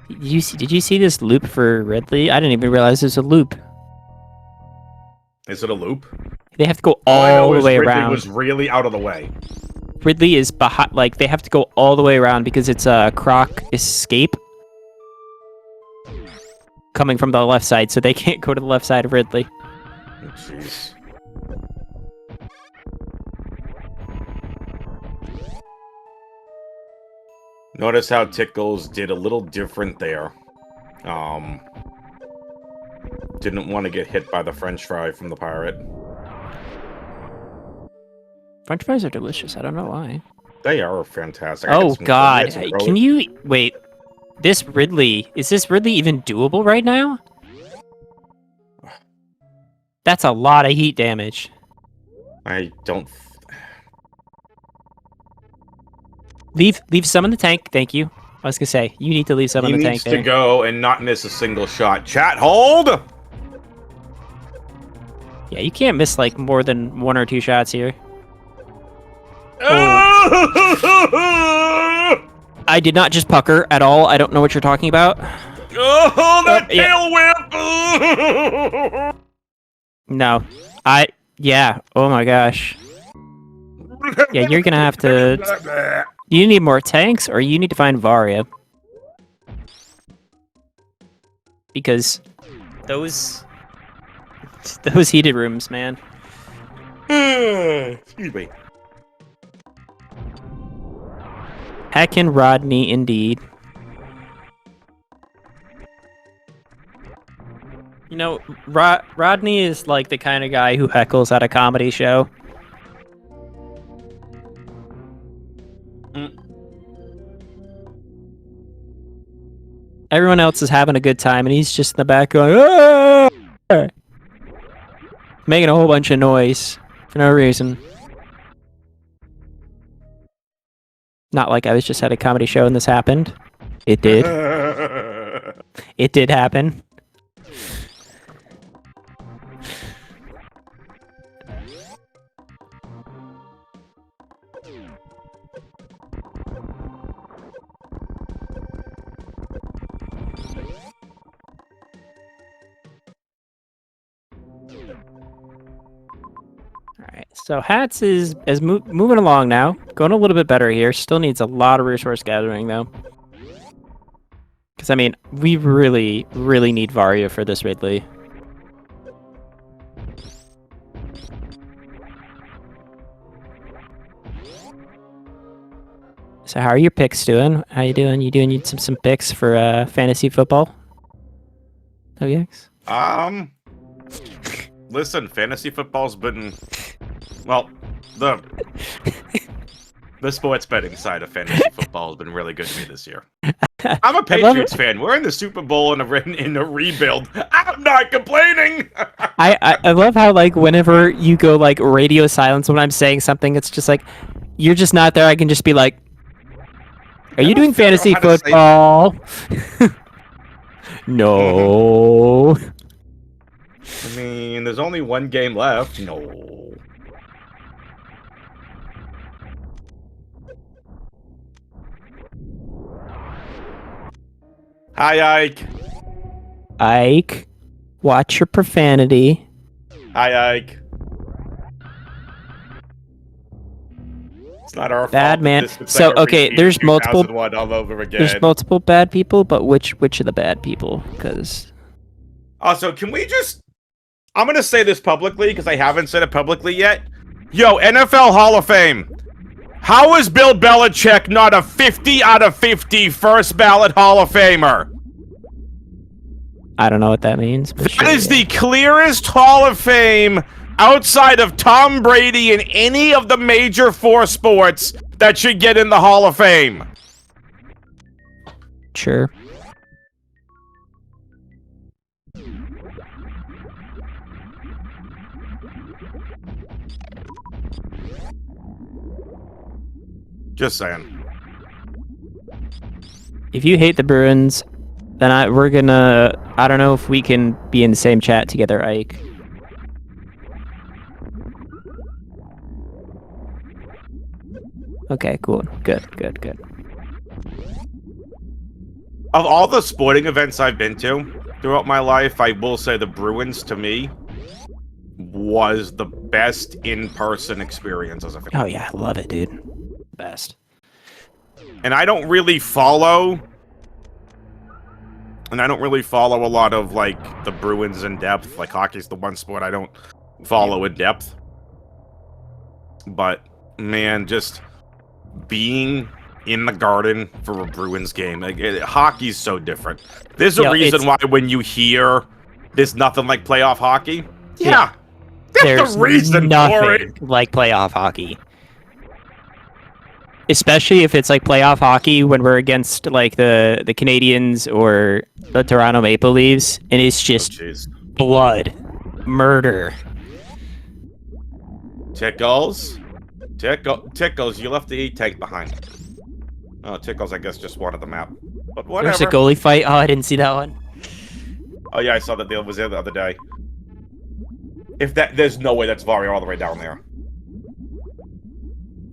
Did you see this loop for Ridley? I didn't even realize there's a loop.
Is it a loop?
They have to go all the way around.
Ridley was really out of the way.
Ridley is behind. Like they have to go all the way around because it's a Croc escape coming from the left side, so they can't go to the left side of Ridley.
Oh, jeez. Notice how Tickles did a little different there. Didn't want to get hit by the French fry from the pirate.
French fries are delicious. I don't know why.
They are fantastic.
Oh God! Can you wait? This Ridley, is this Ridley even doable right now? That's a lot of heat damage.
I don't.
Leave some in the tank. Thank you. I was gonna say you need to leave some in the tank.
He needs to go and not miss a single shot. Chat, hold.
Yeah, you can't miss like more than 1 or 2 shots here.
Oh.
I did not just pucker at all. I don't know what you're talking about.
Oh, that tail whip!
No. Yeah. Oh my gosh. Yeah, you're gonna have to... You need more tanks, or you need to find Varia. Because those heated rooms, man.
Excuse me.
Heckin' Rodney, indeed. You know, Rodney is like the kind of guy who heckles at a comedy show. Everyone else is having a good time, and he's just in the back going, "Ah!" Making a whole bunch of noise for no reason. Not like I was just at a comedy show and this happened. It did. It did happen. Alright, so Hatz is moving along now. Going a little bit better here. Still needs a lot of resource gathering, though. Because, I mean, we really, really need Varia for this Ridley. So how are your picks doing? How you doing? You doing some picks for fantasy football? Oh, yes?
Listen, fantasy football's been... Well, the sports betting side of fantasy football has been really good to me this year. I'm a Patriots fan. We're in the Super Bowl in a rebuild. I'm not complaining!
I love how, like, whenever you go, like, radio silence when I'm saying something, it's just like, you're just not there. I can just be like, are you doing fantasy football? No.
I mean, there's only one game left. No. Hi, Ike.
Ike, watch your profanity.
Hi, Ike. It's not our
bad
fault.
Man. So okay, there's multiple.
All over again.
There's multiple bad people, but which of the bad people? Because.
Also, can we just? I'm gonna say this publicly because I haven't said it publicly yet. Yo, NFL Hall of Fame. How is Bill Belichick not a 50 out of 50 first ballot Hall of Famer?
I don't know what that means. But
that is the clearest Hall of Fame outside of Tom Brady in any of the major 4 sports that should get in the Hall of Fame.
Sure.
Just saying.
If you hate the Bruins, then I don't know if we can be in the same chat together, Ike. Okay, cool. Good.
Of all the sporting events I've been to throughout my life, I will say the Bruins, to me, was the best in-person experience as a fan.
Oh yeah, I love it, dude. Best.
And I don't really follow a lot of, like, the Bruins in depth. Like, hockey's the one sport I don't follow in depth. But, man, just being in the garden for a Bruins game. Like, hockey's so different. There's a reason why when you hear there's nothing like playoff hockey. Yeah, there's a reason for it.
Like playoff hockey. Especially if it's like playoff hockey when we're against like the Canadians or the Toronto Maple Leafs, and it's just blood, murder.
Tickles, you left the E-tank behind. Oh, Tickles, I guess, just wanted the map. But whatever.
There's a goalie fight. Oh, I didn't see that one.
Oh yeah, I saw that deal was there the other day. There's no way that's Varia all the way down there.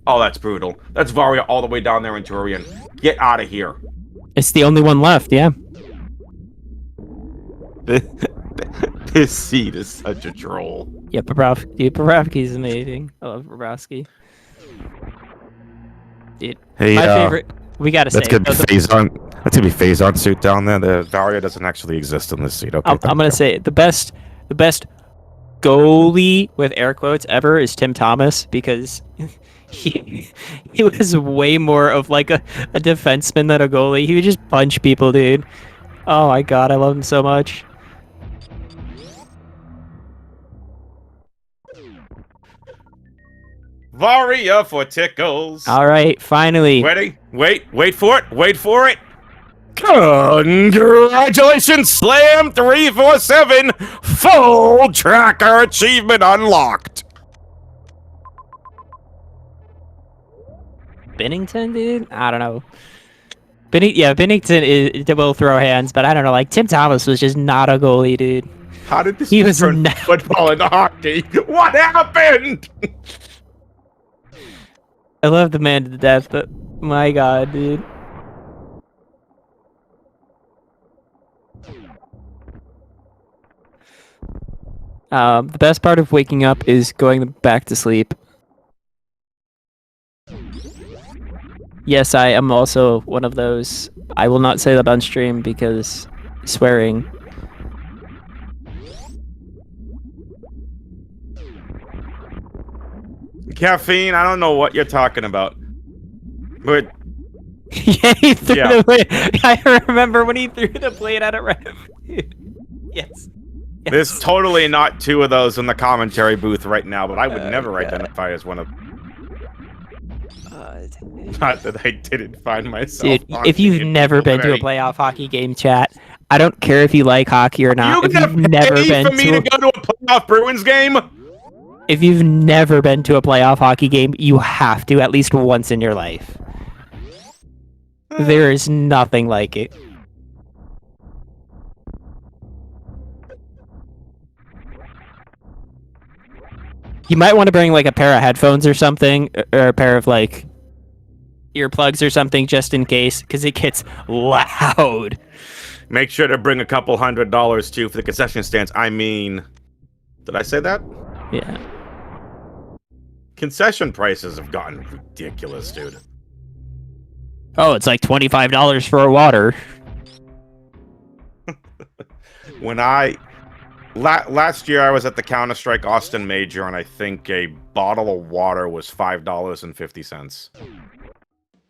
Oh, that's brutal. That's Varia all the way down there in Turian. Get out of here.
It's the only one left, yeah.
This seed is such a troll.
Yeah, Bobrovsky's amazing. I love Bobrovsky. Dude,
hey,
my favorite. We gotta say
that's gonna be Phazon. That's gonna be Phazon suit down there. The Varia doesn't actually exist in this seat. Okay,
I'm gonna say the best goalie with air quotes ever is Tim Thomas, because he was way more of like a defenseman than a goalie. He would just punch people, dude. Oh my god, I love him so much.
Varia for Tickles.
All right, finally.
Ready? Wait for it. Congratulations, Slam 347, full tracker achievement unlocked.
Bennington, dude? I don't know. Bennington will throw hands, but I don't know. Like, Tim Thomas was just not a goalie, dude.
How did this turn football into hockey? What happened?
I love the man to the death, but my god, dude. The best part of waking up is going back to sleep. Yes, I am also one of those. I will not say that on stream because swearing.
Caffeine, I don't know what you're talking about. But
yeah, he threw the blade. I remember when he threw the blade at a ref. Yes.
There's totally not two of those in the commentary booth right now, but I would never identify as one of them. Not that I didn't find myself.
Dude, if you've never been to a playoff hockey game, chat, I don't care if you like hockey or not.
You're gonna pay for me to go to a playoff Bruins game?
If you've never been to a playoff hockey game, you have to at least once in your life. There is nothing like it. You might want to bring like a pair of headphones or something, or a pair of like earplugs or something, just in case, because it gets loud.
Make sure to bring a couple $100 too for the concession stands. I mean, did I say that?
Yeah.
Concession prices have gotten ridiculous, dude.
Oh, it's like $25 for a water.
When last year I was at the Counter-Strike Austin Major, and I think a bottle of water was $5.50.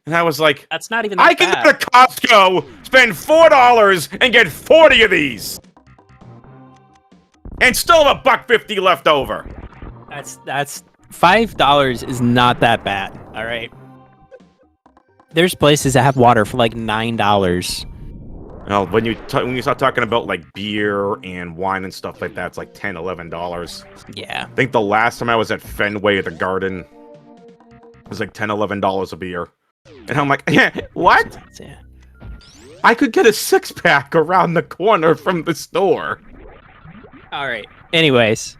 And I was like,
that's not even that
I can go to Costco, spend $4, and get 40 of these! And still have $1.50 left over.
That's $5 is not that bad, all right? There's places that have water for like $9.
Well, when you start talking about like beer and wine and stuff like that, it's like $10, $11.
Yeah.
I think the last time I was at Fenway at the Garden, it was like $10, $11 a beer. And I'm like, what?
Yeah.
I could get a 6-pack around the corner from the store.
All right. Anyways.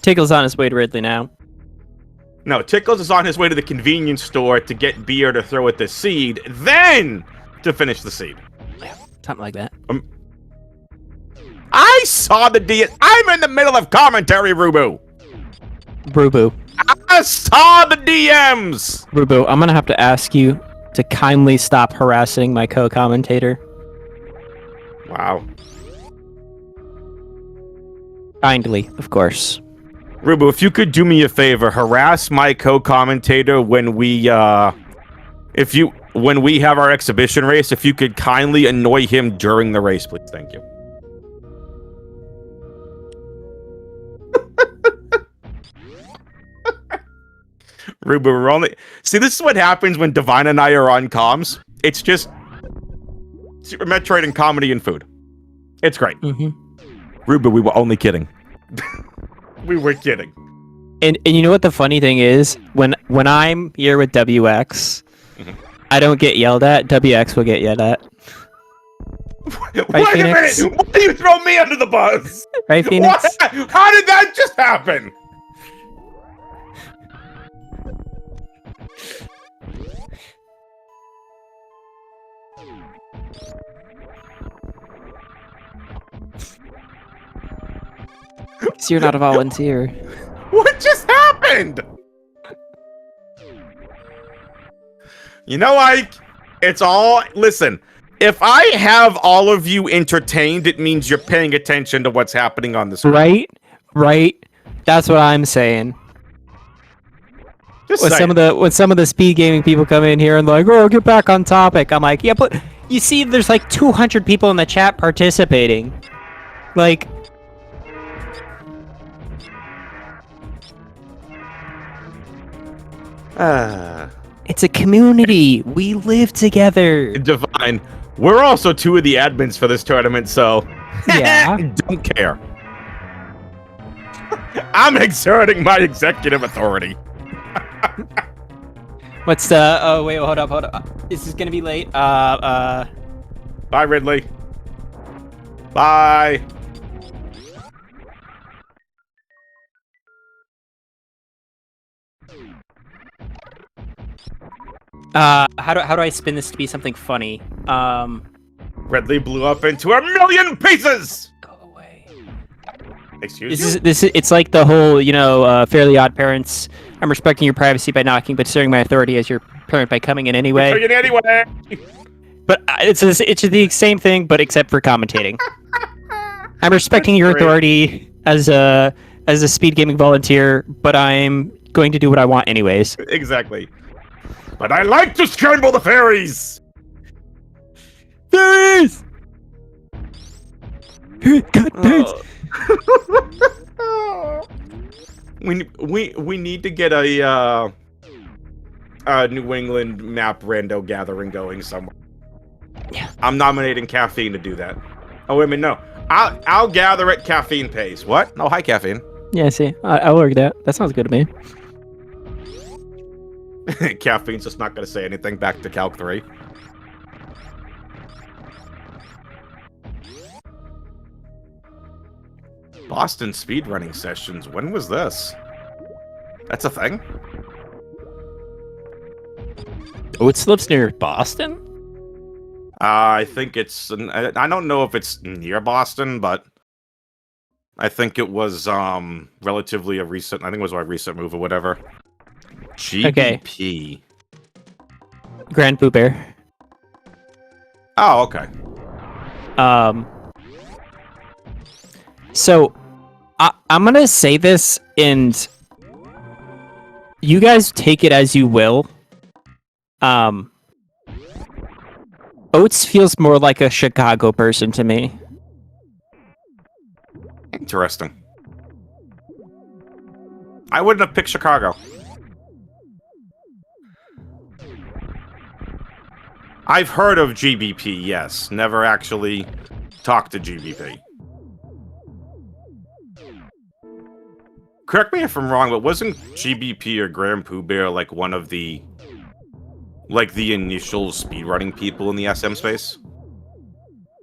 Tickle's on his way to Ridley now.
No, Tickles is on his way to the convenience store to get beer to throw at the seed, then to finish the seed.
Yeah, something like that.
I saw the D. I'm in the middle of commentary, Rubu.
Rubu.
I saw the DMs.
Rubu, I'm gonna have to ask you to kindly stop harassing my co-commentator.
Wow.
Kindly, of course.
Rubu, if you could do me a favor, harass my co-commentator when we have our exhibition race. If you could kindly annoy him during the race, please. Thank you. Rubu, we're only... See, this is what happens when Divine and I are on comms. It's just Super Metroid and comedy and food. It's great. Rubu, we were only kidding. We were kidding.
And you know what the funny thing is? When I'm here with WX, I don't get yelled at. WX will get yelled at.
Wait a minute! Why do you throw me under the bus?
Right, Phoenix?
What? How did that just happen?
So you're not a volunteer.
What just happened? You know, Ike, it's all... Listen, if I have all of you entertained, it means you're paying attention to what's happening on the screen.
Right. That's what I'm saying.
Just
when
saying.
some of the speed gaming people come in here and like, oh, get back on topic. I'm like, yeah, but you see, there's like 200 people in the chat participating. Like... It's a community. We live together.
Divine. We're also two of the admins for this tournament, so
Yeah.
don't care. I'm exerting my executive authority.
What's the... Oh, wait, hold up. This is gonna be late.
Bye, Ridley. Bye.
How do I spin this to be something funny?
Ridley blew up into 1,000,000 pieces!
Go away.
Excuse you?
It's like the whole, Fairly Odd Parents. I'm respecting your privacy by knocking, but asserting my authority as your parent by coming in anyway. But it's the same thing, but except for commentating. I'm respecting your authority as a speed gaming volunteer, but I'm going to do what I want anyways.
Exactly. But I like to scramble the fairies!
Fairies! God,
we need to get a New England map rando gathering going somewhere.
Yeah.
I'm nominating Caffeine to do that. Oh wait a minute, no. I'll gather at Caffeine pays. What? Oh, hi Caffeine.
Yeah, see, I'll work that. That sounds good to me.
Caffeine's just not going to say anything back to Calc 3. Boston speedrunning sessions. When was this? That's a thing?
Oh, it lives near Boston?
I think it's... I don't know if it's near Boston, but... I think it was relatively a recent... I think it was a recent move or whatever. GBP.
Grand Pooh Bear.
Oh, okay.
So, I'm gonna say this, and you guys take it as you will. Oates feels more like a Chicago person to me.
Interesting. I wouldn't have picked Chicago. I've heard of GBP, yes. Never actually talked to GBP. Correct me if I'm wrong, but wasn't GBP or Grand Pooh Bear like one of the... like the initial speedrunning people in the SM space?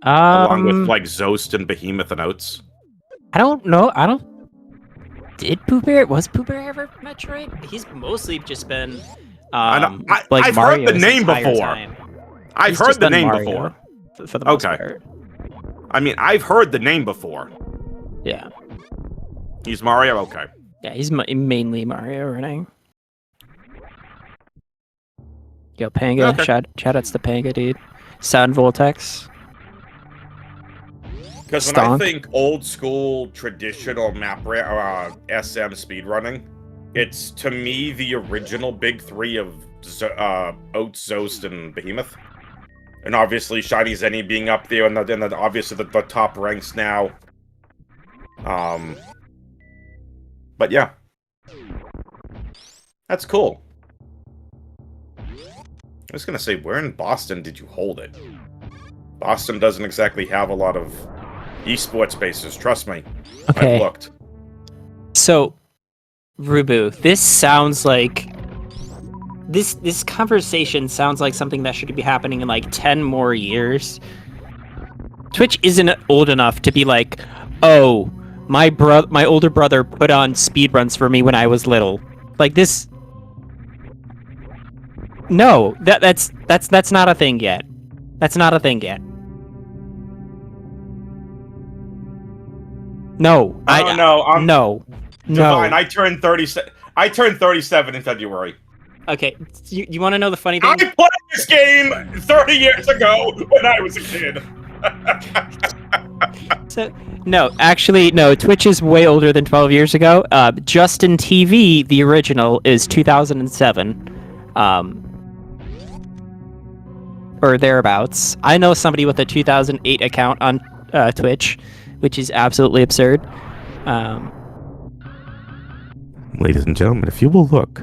Along with like Zost and Behemoth and Oates?
I don't know. Did Pooh Bear... Was Pooh Bear ever Metroid? He's mostly just been... like
I've
Mario
heard the name before.
Time.
I've heard the name before.
For the most
Okay.
part.
I mean, I've heard the name before.
Yeah.
He's Mario? Okay.
Yeah, he's mainly Mario running. Yo, Panga.
Okay.
Shout outs to Panga, dude. Sound Voltex.
Because when I
Stonk.
think old school traditional SM speedrunning, it's to me the original big three of Oats, Zoast, and Behemoth. And obviously Shiny Zenny being up there, and then obviously the top ranks now. But yeah. That's cool. I was gonna say, where in Boston did you hold it? Boston doesn't exactly have a lot of esports bases, trust me.
Okay.
I've looked.
So, Rubu, this sounds like this conversation sounds like something that should be happening in like 10 more years. Twitch isn't old enough to be like, oh, my older brother put on speedruns for me when I was little. Like this. No, that's not a thing yet. That's not a thing yet. No, no.
Divine, I turned 37 in February.
Okay, you want to know the funny thing?
I played this game 30 years ago when I was a kid.
So, no, actually, no. Twitch is way older than 12 years ago. Justin TV, the original, is 2007, or thereabouts. I know somebody with a 2008 account on Twitch, which is absolutely absurd.
Ladies and gentlemen, if you will look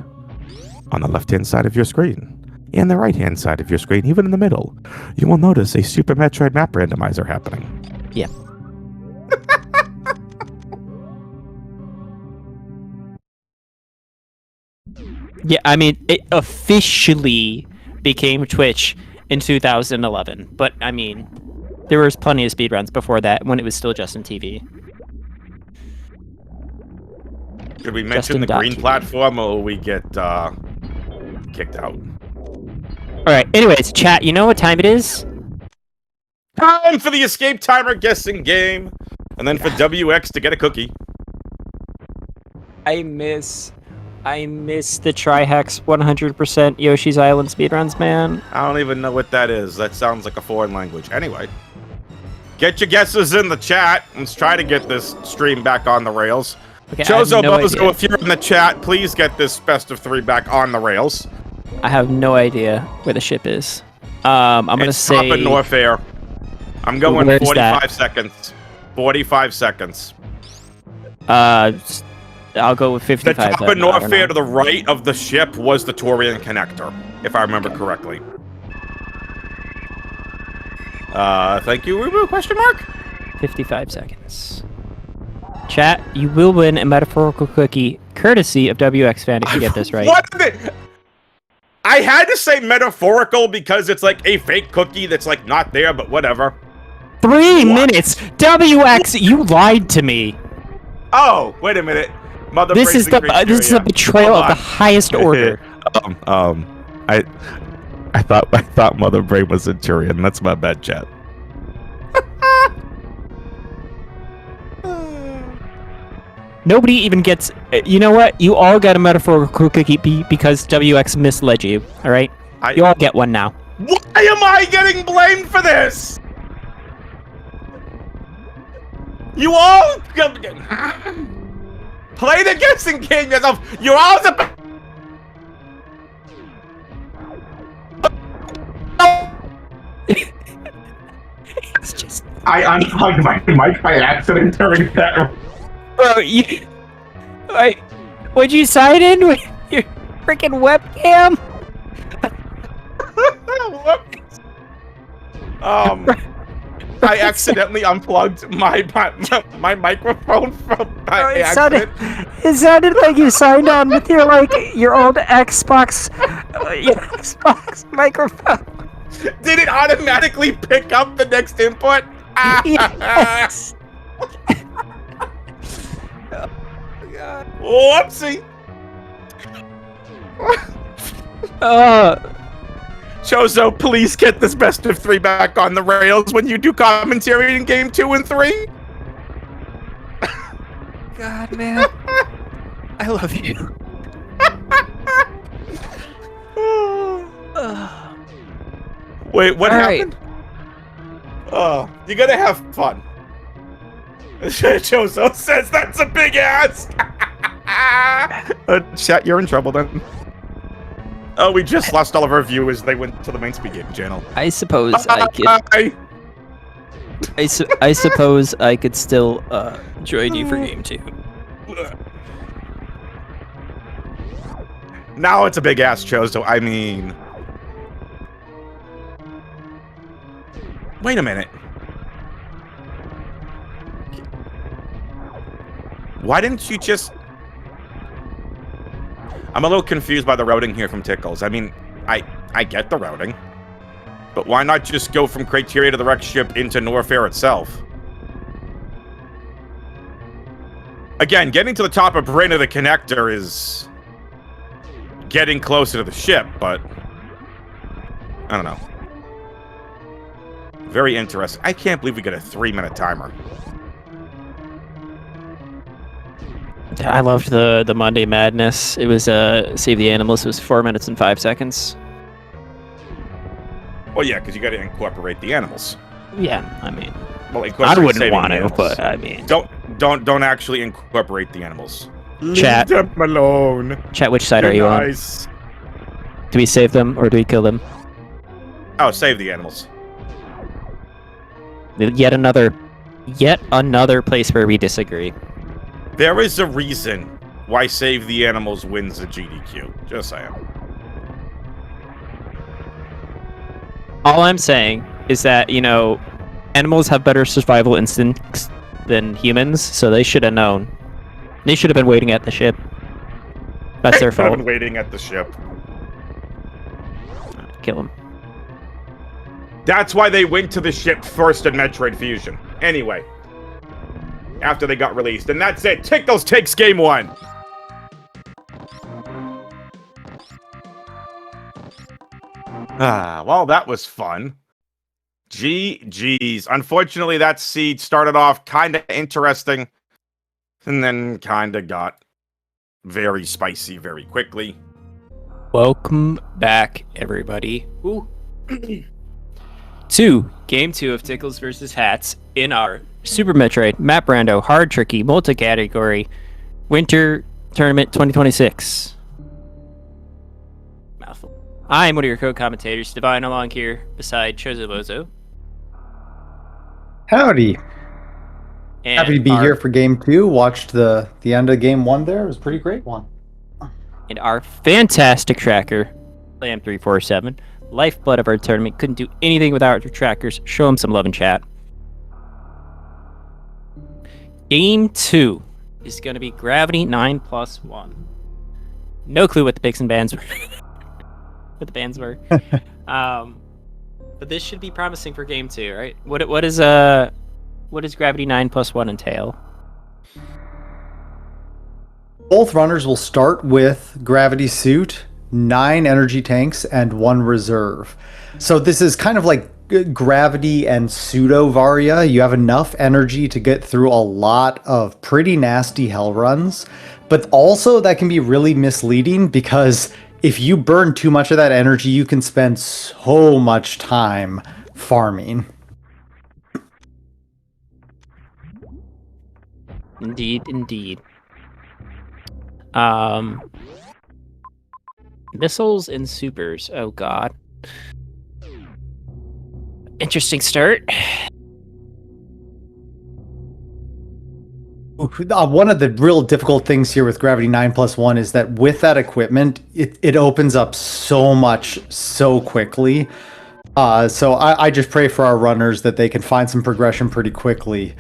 on the left-hand side of your screen and the right-hand side of your screen, even in the middle, you will notice a Super Metroid map randomizer happening.
Yeah. Yeah, I mean, it officially became Twitch in 2011, but I mean, there was plenty of speedruns before that when it was still Justin TV.
Should we mention the green platform, or will we get kicked out?
Alright, anyways, chat, you know what time it is?
Time for the escape timer guessing game, and then for WX to get a cookie.
I miss the Trihex 100% Yoshi's Island speedruns, man.
I don't even know what that is. That sounds like a foreign language. Anyway, get your guesses in the chat. Let's try to get this stream back on the rails.
Okay,
Chozo Bozo, if you're in the chat, please get this best of 3 back on the rails.
I have no idea where the ship is. I'm gonna say
top of Norfair. I'm going
Where's
45
that?
seconds. 45 seconds.
I'll go with 55.
The top of
then, I don't
Norfair
know.
to the right of the ship was the Torian connector, if I remember correctly. Thank you, Rubu, question mark?
55 seconds. Chat, you will win a metaphorical cookie courtesy of WX Fan if you get this right.
What? I had to say metaphorical because it's like a fake cookie that's like not there, but whatever.
3 minutes! WX, you lied to me!
Oh, wait a minute. Mother
This is the betrayal of the highest order.
I thought Mother Brain was Centurion. That's my bad, chat.
Nobody even gets... You know what? You all got a metaphorical cookie because WX misled you, alright? You all get one now.
Why am I getting blamed for this? You all... Play the guessing game yourself. You're all the...
It's just...
I unplugged my mic by accident during that.
Bro, you... Wait, would you sign in with your freaking webcam?
I accidentally unplugged my microphone from my accident.
It sounded like you signed on with your old Xbox microphone.
Did it automatically pick up the next input?
Yes.
Whoopsie. Chozo, please get this best of 3 back on the rails when you do commentary in game 2 and 3.
God, man. I love you.
Wait, what
All
happened? Oh, you're gonna have fun. Chozo says that's a big ass. Chat, you're in trouble then. Oh, we just lost all of our viewers. They went to the main SpeedGaming channel.
I suppose I could. I suppose I could still join you for game 2.
Now it's a big ass Chozo. I mean, wait a minute. Why didn't you just... I'm a little confused by the routing here from Tickles. I mean, I get the routing. But why not just go from Criteria to the wreck ship into Norfair itself? Again, getting to the top of Brain of the Connector is getting closer to the ship, but I don't know. Very interesting. I can't believe we get a 3-minute timer.
I loved the Monday Madness. It was Save the Animals. It was 4 minutes and 5 seconds.
Well, yeah, because you got to incorporate the animals.
Yeah, I mean,
well,
I wouldn't want to, but I mean,
don't actually incorporate the animals.
Chat.
Leave them alone.
Chat, which side are you on? Do we save them or do we kill them?
Oh, save the animals.
Yet another place where we disagree.
There is a reason why Save the Animals wins the GDQ. Just saying.
All I'm saying is that, you know, animals have better survival instincts than humans, so they should have known. They should have been waiting at the ship. That's their fault.
Been waiting at the ship.
Kill them.
That's why they went to the ship first in Metroid Fusion. Anyway. After they got released. And that's it. Tickles takes game 1. Well, that was fun. GG's. Unfortunately, that seed started off kind of interesting. And then kind of got very spicy very quickly.
Welcome back, everybody. Ooh. To Game 2 of Tickles vs. Hatz in our Super Metroid, Map Rando, Hard Tricky, Multicategory, Winter Tournament 2026. Mouthful. I'm one of your co-commentators, Divine, along here beside Chozo.
Howdy.
And
Happy to be here for Game 2. Watched the end of Game 1 there. It was a pretty great one.
And our fantastic tracker, Lamb347, lifeblood of our tournament. Couldn't do anything without our trackers. Show them some love in chat. Game 2 is going to be Gravity 9+1. No clue what the picks and bans were. What the bands were. But this should be promising for Game 2, right? What does Gravity 9+1 entail?
Both runners will start with Gravity Suit, 9 energy tanks, and 1 reserve. So this is kind of like Gravity and Pseudo Varia. You have enough energy to get through a lot of pretty nasty hell runs, but also that can be really misleading because if you burn too much of that energy, you can spend so much time farming.
Indeed. Missiles and supers. Oh god. Interesting start.
One of the real difficult things here with Gravity 9+1 is that with that equipment, it opens up so much so quickly. So I just pray for our runners that they can find some progression pretty quickly.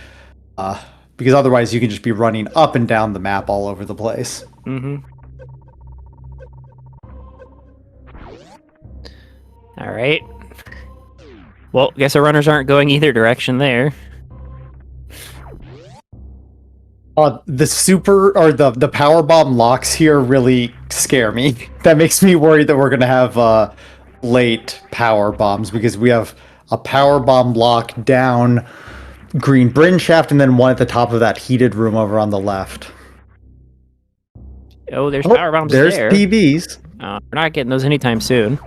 Because otherwise you can just be running up and down the map all over the place.
Mm-hmm. All right. Well, I guess our runners aren't going either direction there.
The super or the power bomb locks here really scare me. That makes me worried that we're gonna have late power bombs because we have a power bomb lock down Green Bryn shaft and then one at the top of that heated room over on the left.
Oh, there's power bombs
there's
there.
PBs.
We're not getting those anytime soon.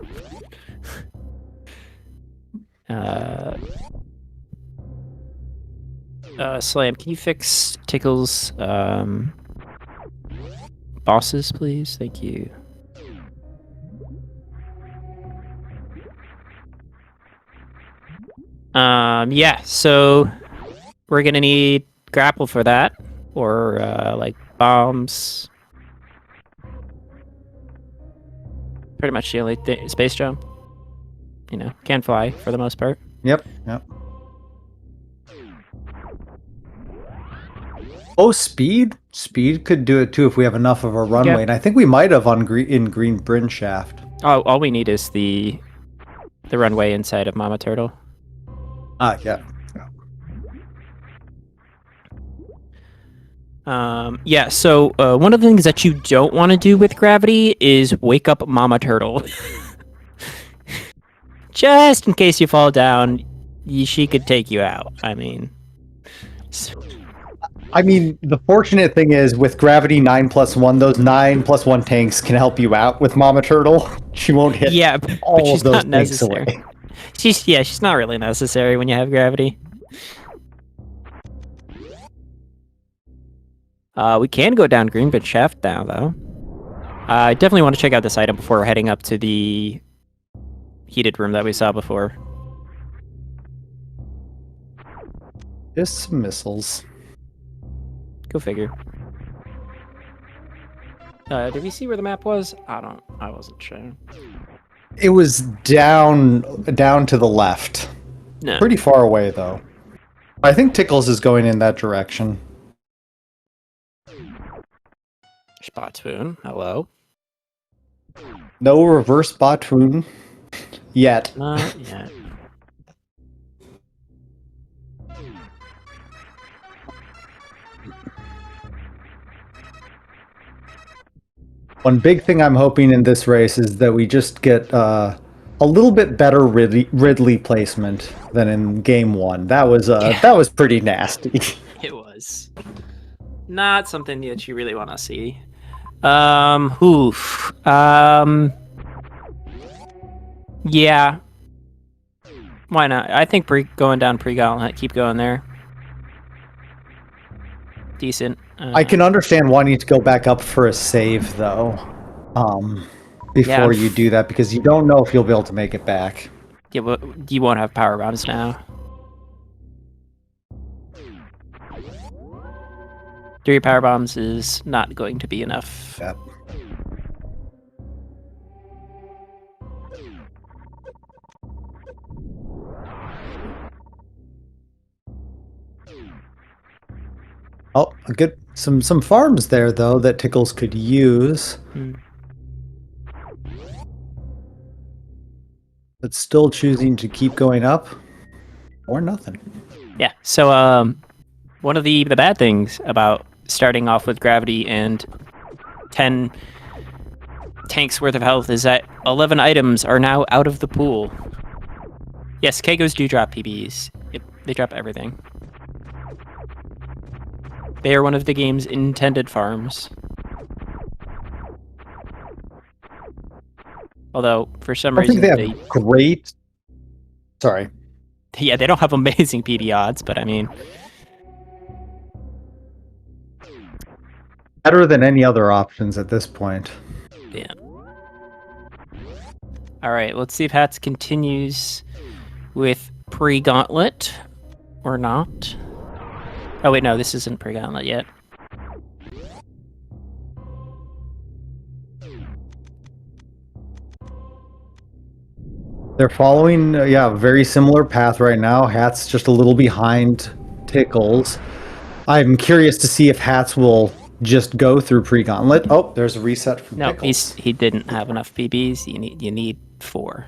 Slam, can you fix Tickle's bosses, please? Thank you. Yeah, so we're gonna need grapple for that, or like bombs. Pretty much the only space jump. You know, can fly for the most part.
Yep. Oh, speed? Speed could do it too if we have enough of a runway.
Yeah.
And I think we might have on in Green Bryn Shaft.
All we need is the runway inside of Mama Turtle.
Ah, yeah.
Yeah, so one of the things that you don't want to do with gravity is wake up Mama Turtle. Just in case you fall down, she could take you out. I mean,
the fortunate thing is with gravity 9+1, those 9+1 tanks can help you out with Mama Turtle. She won't hit
but
all
she's
of those
not
tanks
necessary.
away.
She's not really necessary when you have gravity. We can go down Greenbridge Shaft now, though. I definitely want to check out this item before heading up to the heated room that we saw before.
Just some missiles.
Go figure. Did we see where the map was? I wasn't sure.
It was down to the left.
No.
Pretty far away, though. I think Tickles is going in that direction.
Spatoon, hello.
No reverse Batoon yet.
Not yet.
One big thing I'm hoping in this race is that we just get a little bit better Ridley placement than in game 1. That was pretty nasty.
It was not something that you really want to see. Yeah. Why not? I think going down pre-gauntlet, keep going there. Decent.
I can understand wanting to go back up for a save, though, before you do that, because you don't know if you'll be able to make it back.
Yeah, but you won't have power bombs now. 3 power bombs is not going to be enough.
Yep. Oh, good. Some farms there though that Tickles could use. But still choosing to keep going up or nothing.
Yeah. So one of the bad things about starting off with gravity and 10 tanks worth of health is that 11 items are now out of the pool. Yes, Kegos do drop PBs. They drop everything. They are one of the game's intended farms. Although, for some reason,
they have great... Sorry.
Yeah, they don't have amazing PB odds, but I mean...
better than any other options at this point.
Yeah. Alright, let's see if Hatz continues with pre-gauntlet or not. Oh wait, no, this isn't pre-gauntlet yet.
They're following, a very similar path right now. Hatz just a little behind Tickles. I'm curious to see if Hatz will just go through pre-gauntlet. Oh, there's a reset from
No,
Tickles.
he didn't have enough PBs. You need 4.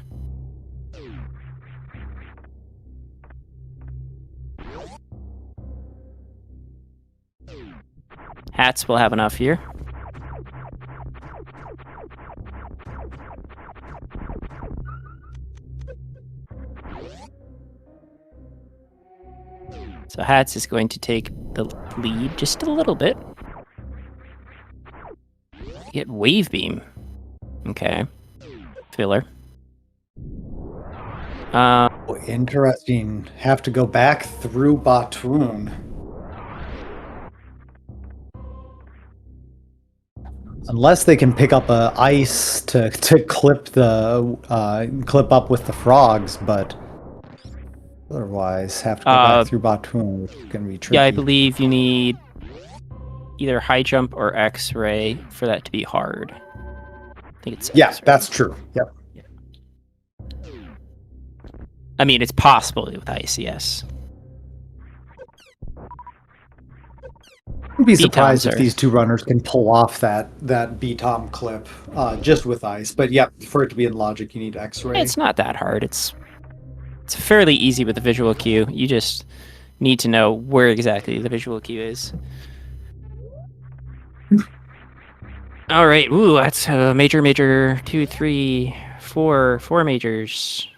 Hatz will have enough here. So Hatz is going to take the lead just a little bit. Get Wave Beam. Okay. Filler.
Interesting. Have to go back through Batoon. Unless they can pick up ice to clip clip up with the frogs, but otherwise have to go back through Batoon, which is going to be tricky.
Yeah, I believe you need either high jump or X-ray for that to be hard. I think it's
Yeah,
X-ray.
that's true. Yep.
I mean, it's possible with ice, yes.
I'd be surprised
B-Toms
if these two runners can pull off that B-Tom clip just with ice. But yeah, for it to be in logic, you need X-ray.
It's not that hard. It's fairly easy with the visual cue. You just need to know where exactly the visual cue is. All right. Ooh, that's major, 2, 3, 4 majors.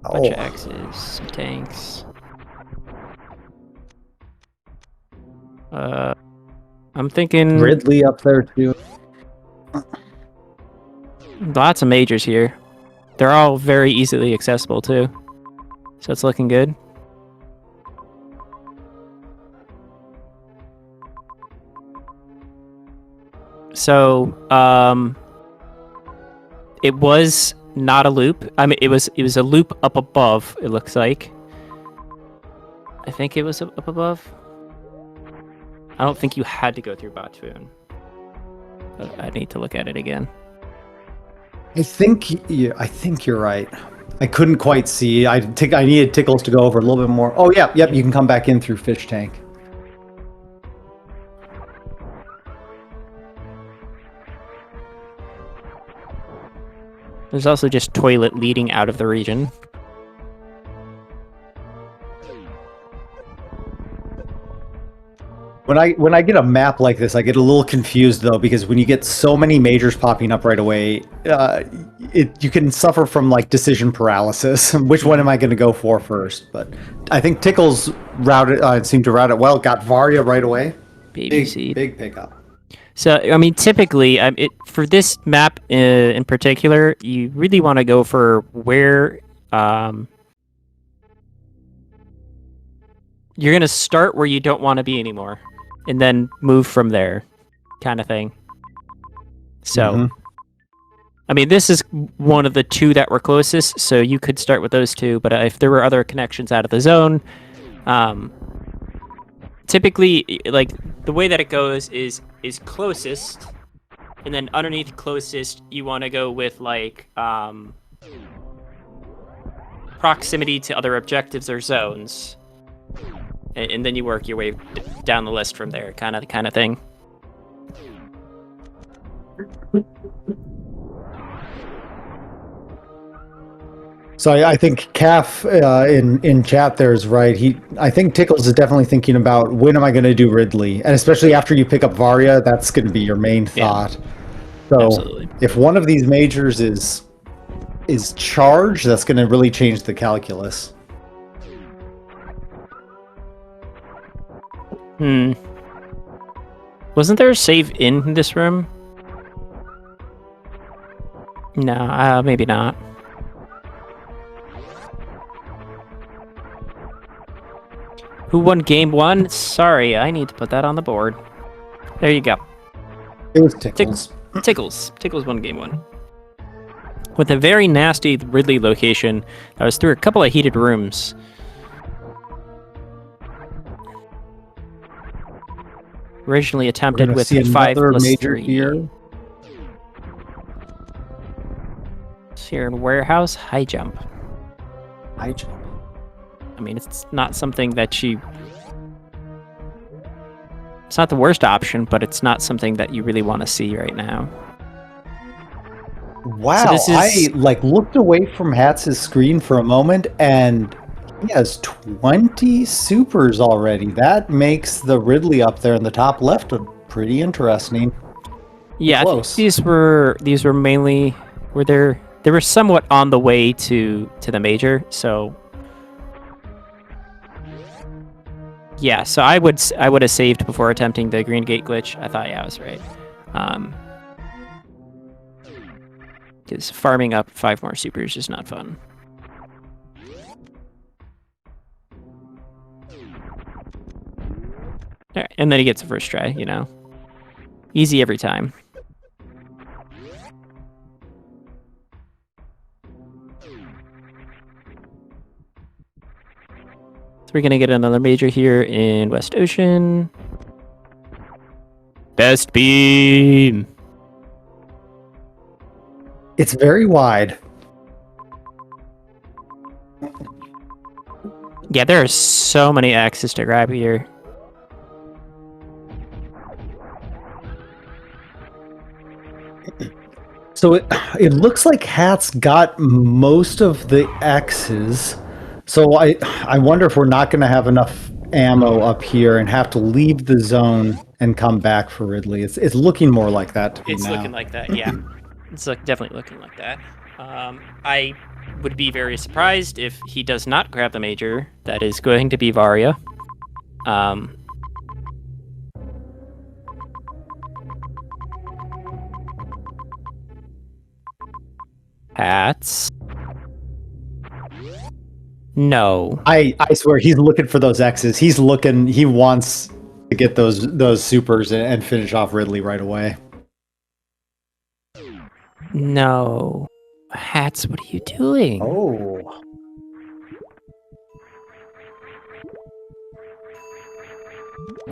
Bunch of X's, some tanks. I'm thinking
Ridley up there too.
lots of majors here. They're all very easily accessible too. So it's looking good. So, it was not a loop. I mean, it was a loop up above, it looks like. I think it was up above. I don't think you had to go through Batoon. But I need to look at it again.
I think you're right. I couldn't quite see. I needed Tickles to go over a little bit more. Oh yeah, yep. You can come back in through Fish Tank.
There's also just toilet leading out of the region.
When I get a map like this, I get a little confused though, because when you get so many majors popping up right away, you can suffer from like decision paralysis. Which one am I going to go for first? But I think Tickles seemed to route it well. Got Varia right away. Big pickup.
So, I mean, typically, for this map in particular, you really want to go for where you're going to start where you don't want to be anymore, and then move from there, kind of thing. So, I mean, this is one of the two that were closest, so you could start with those two, but if there were other connections out of the zone, typically, like, the way that it goes is closest, and then underneath closest, you want to go with, like, proximity to other objectives or zones. And then you work your way down the list from there, kind of thing.
So I think Calf in chat there is right. I think Tickles is definitely thinking about when am I going to do Ridley, and especially after you pick up Varia, that's going to be your main thought. So
Absolutely.
If one of these majors is charged, that's going to really change the calculus.
Wasn't there a save in this room? No, maybe not. Who won game 1? Sorry, I need to put that on the board. There you go.
It was Tickles.
Tickles won game 1. With a very nasty Ridley location that was through a couple of heated rooms. Originally attempted with 5 plus
major
3.
here.
Here in warehouse, high jump.
High jump.
I mean, it's not something that it's not the worst option, but it's not something that you really want to see right now.
Wow,
So
I looked away from Hatz's screen for a moment, and he has 20 supers already. That makes the Ridley up there in the top left pretty interesting.
Yeah, I think
Close.
these were mainly they were somewhat on the way to the major, so yeah. So I would have saved before attempting the green gate glitch. I thought, yeah, I was right. Because farming up 5 more supers is not fun. Alright, and then he gets the first try, you know. Easy every time. So we're gonna get another major here in West Ocean. Best beam.
It's very wide.
Yeah, there are so many X's to grab here.
So it looks like Hatz got most of the X's. So I wonder if we're not going to have enough ammo up here and have to leave the zone and come back for Ridley. It's looking more like that to me
It's
now.
looking like that, yeah. It's definitely looking like that. I would be very surprised if he does not grab the major. That is going to be Varia. Hatz. No.
I swear he's looking for those X's. He wants to get those supers and finish off Ridley right away.
No. Hatz, what are you doing?
Oh.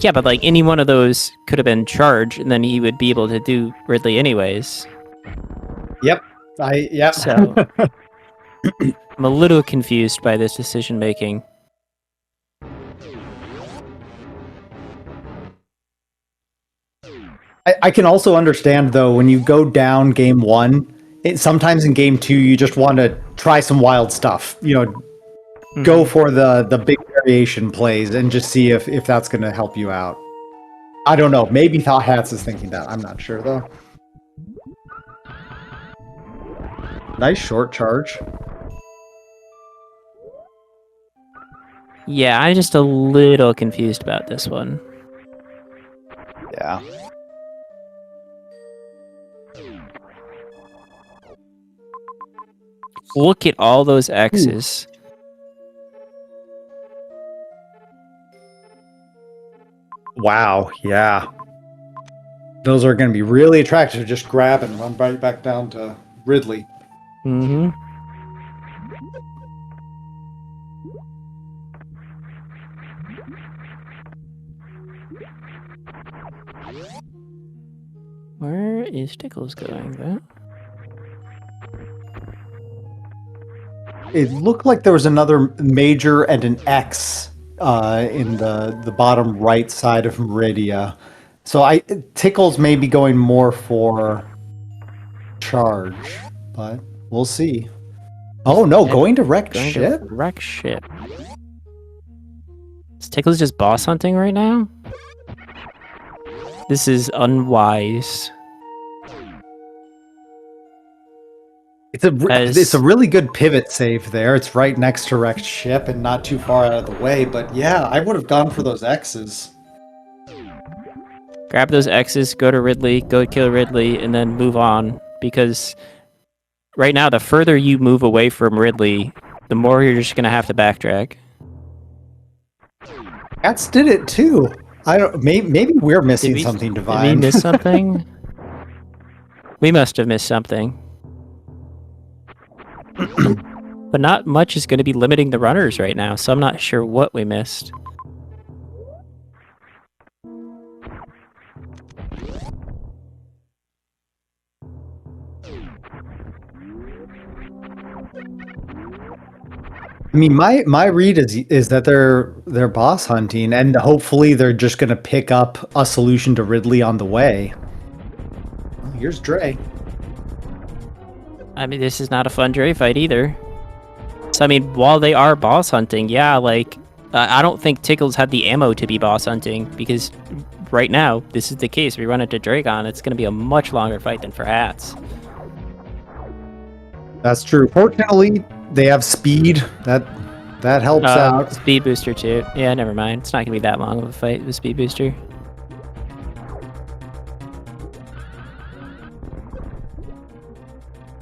Yeah, but like any one of those could have been charged, and then he would be able to do Ridley anyways.
Yep. Yep.
So I'm a little confused by this decision making.
I can also understand though when you go down game 1, sometimes in game 2 you just want to try some wild stuff. Go for the big variation plays and just see if that's going to help you out. I don't know. Maybe Thought Hatz is thinking that. I'm not sure though. Nice short charge.
Yeah, I'm just a little confused about this one.
Yeah.
Look at all those X's.
Wow. Yeah. Those are going to be really attractive. Just grab and run right back down to Ridley.
Mm-hmm. Where is Tickles going, though?
It looked like there was another major and an X in the bottom right side of Meridia. So Tickles may be going more for charge, but we'll see. Oh no, going to wreck ship?
Wreck ship. Is Tickles just boss hunting right now? This is unwise.
It's a really good pivot save there. It's right next to wrecked ship and not too far out of the way. But yeah, I would have gone for those X's.
Grab those X's, go to Ridley, go kill Ridley, and then move on. Because right now, the further you move away from Ridley, the more you're just gonna have to backtrack.
Hatz did it too. I don't. Maybe we're missing something divine.
Did we miss something? We must have missed something. But not much is going to be limiting the runners right now, so I'm not sure what we missed.
I mean, my read is that they're boss hunting, and hopefully they're just going to pick up a solution to Ridley on the way. Oh, here's Dre.
I mean, this is not a fun Dre fight either. So, I mean, while they are boss hunting, yeah, like, I don't think Tickles had the ammo to be boss hunting, because right now, this is the case. We run into Dragon, it's going to be a much longer fight than for Hatz.
That's true. Fortunately, they have speed. That helps out.
Speed booster too. Yeah, never mind. It's not gonna be that long of a fight with speed booster.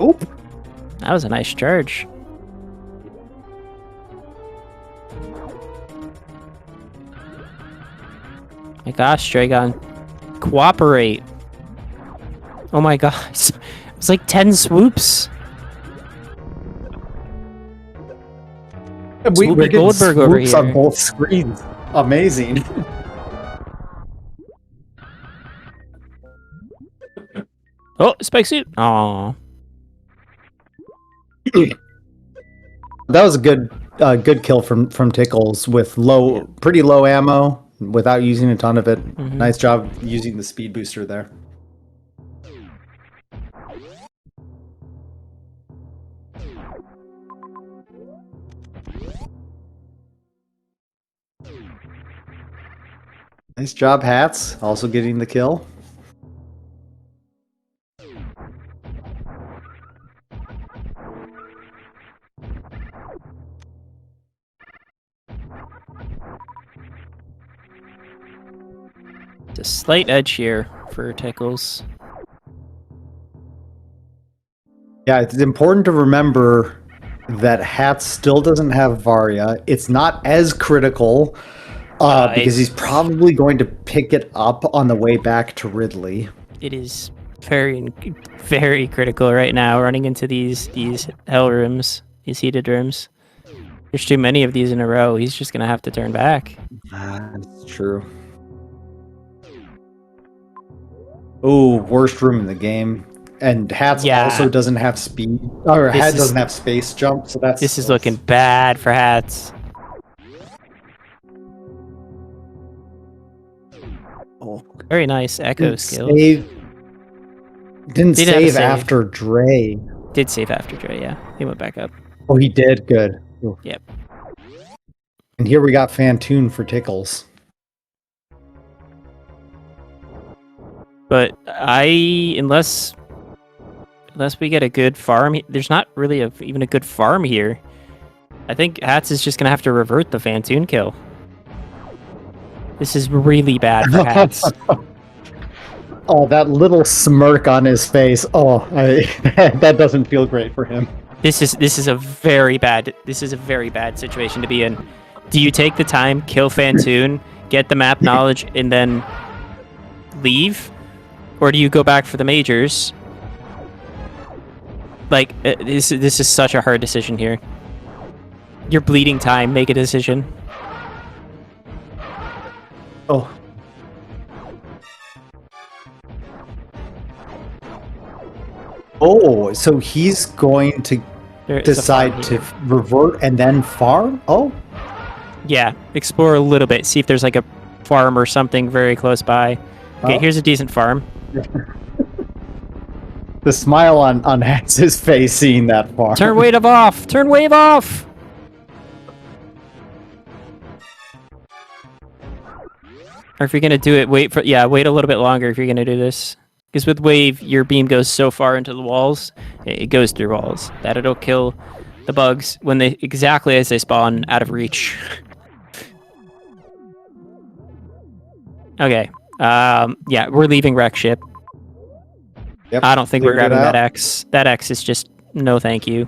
Oop.
That was a nice charge. My gosh, Dragon. Cooperate. Oh my god. It's like 10 swoops.
We're getting
Goldberg over
swoops on
here.
both screens. Amazing.
Oh, spike suit. Aw.
That was a good kill from Tickles with pretty low ammo without using a ton of it. Nice job using the speed booster there. Nice job, Hatz. Also getting the kill.
It's a slight edge here for Tickles.
Yeah, it's important to remember that Hatz still doesn't have Varya. It's not as critical because he's probably going to pick it up on the way back to Ridley.
It is very, very critical right now, running into these hell rooms, these heated rooms. There's too many of these in a row. He's just gonna have to turn back.
That's true. Oh, worst room in the game. And Hatz also doesn't have speed, or Hatz doesn't have space jump, so
this is looking bad for Hatz.
Oh,
Very nice echo skill.
Didn't
Did have a
save
save.
after Dre.
Did save after Dre, yeah. He went back up.
Oh, he did. Good. Ooh.
Yep.
And here we got Fantoon for Tickles.
But unless we get a good farm, there's not really even a good farm here. I think Hatz is just gonna have to revert the Fantoon kill. This is really bad for Hatz.
Oh, that little smirk on his face. Oh, that doesn't feel great for him.
This is a very bad situation to be in. Do you take the time, kill Fantoon, get the map knowledge, and then leave? Or do you go back for the majors? Like, this is such a hard decision here. You're bleeding time, make a decision.
Oh. Oh, so he's going to decide to revert and then farm? Oh.
Yeah, explore a little bit. See if there's like a farm or something very close by. Okay, here's a decent farm.
The smile on Hatz's face seeing that farm.
Turn wave off! Turn wave off! Or if you're gonna do it, wait a little bit longer if you're gonna do this. Because with wave, your beam goes so far into the walls, it goes through walls, that it'll kill the bugs when exactly as they spawn out of reach. Okay. Yeah, we're leaving wreck ship.
Yep,
I don't think we're
cleared it
grabbing that
out.
X. That X is just no thank you.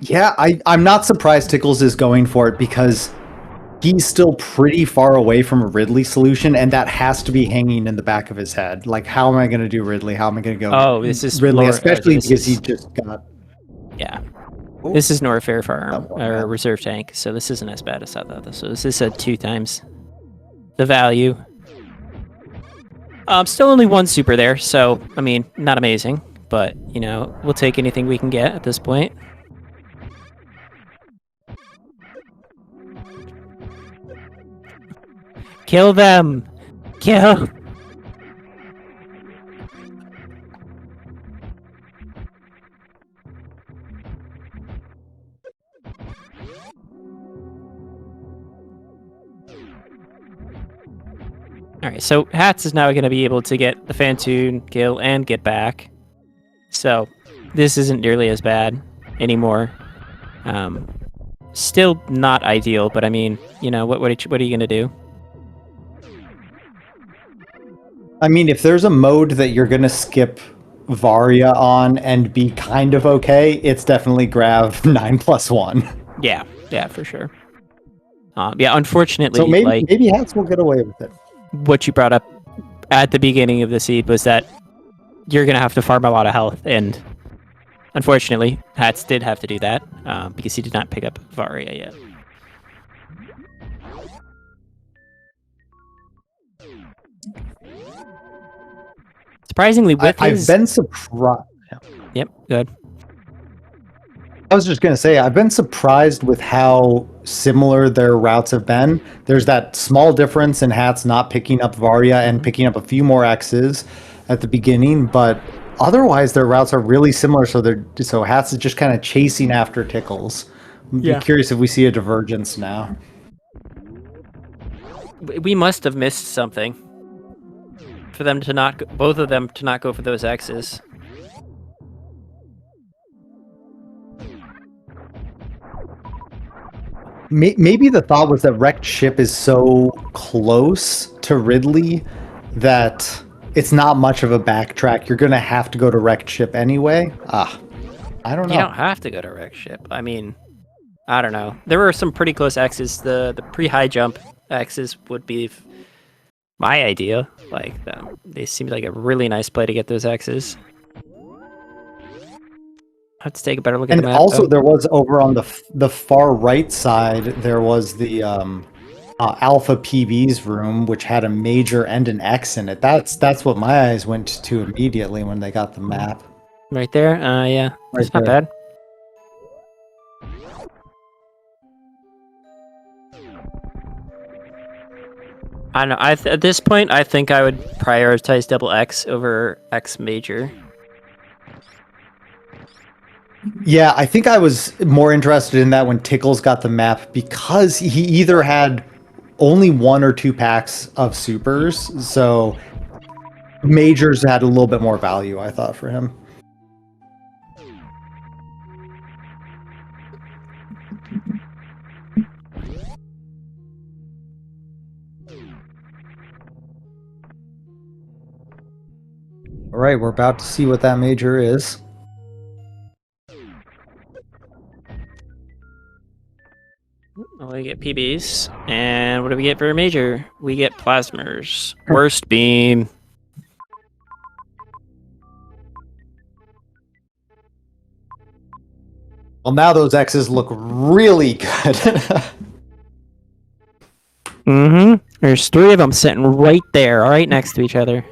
Yeah, I'm not surprised Tickles is going for it because he's still pretty far away from a Ridley solution, and that has to be hanging in the back of his head. Like, how am I going to do Ridley? How am I going to go
Oh, this is
Ridley?
lower-
Especially
this
because he
is-
just got...
Yeah. This is Norfair Farm,
That one,
or
yeah.
reserve tank, so this isn't as bad as I thought. So this is at 2 times the value. Still only 1 super there, so, I mean, not amazing. But, you know, we'll take anything we can get at this point. Kill them! Kill! Alright, so Hatz is now going to be able to get the Fantoon kill and get back. So, this isn't nearly as bad anymore. Still not ideal, but I mean, you know, what are you going to do?
I mean, if there's a mode that you're going to skip Varya on and be kind of okay, it's definitely Grav 9+1.
Yeah, for sure. Yeah, unfortunately,
So maybe
like
maybe Hatz will get away with it.
what you brought up at the beginning of the seed was that you're gonna have to farm a lot of health, and unfortunately, Hatz did have to do that because he did not pick up Varia yet. Surprisingly, with
I've been surprised.
Yep, good.
I was just going to say, I've been surprised with how similar their routes have been. There's that small difference in Hatz not picking up Varia and picking up a few more X's at the beginning, but otherwise their routes are really similar. So Hatz is just kind of chasing after Tickles.
Yeah.
I'm curious if we see a divergence now.
We must have missed something for them to not, both of them to not go for those X's.
Maybe the thought was that wrecked ship is so close to Ridley that it's not much of a backtrack. You're going to have to go to wrecked ship anyway. I don't know.
You don't have to go to wreck ship. I mean, I don't know. There were some pretty close X's. The pre-high jump X's would be my idea. Like, they seemed like a really nice play to get those X's. Let's take a better look at the map.
And also, there was over on the far right side, there was the Alpha PB's room, which had a major and an X in it. That's what my eyes went to immediately when they got the map.
Right there? Yeah.
Right
It's not
there.
bad. I don't know. At this point, I think I would prioritize double X over X major.
Yeah, I think I was more interested in that when Tickles got the map because he either had only 1 or 2 packs of supers, so majors had a little bit more value, I thought, for him. All right, we're about to see what that major is.
We get PBs. And what do we get for a major? We get plasmers. Worst beam.
Well, now those X's look really good.
Mm-hmm. There's 3 of them sitting right there, right next to each other.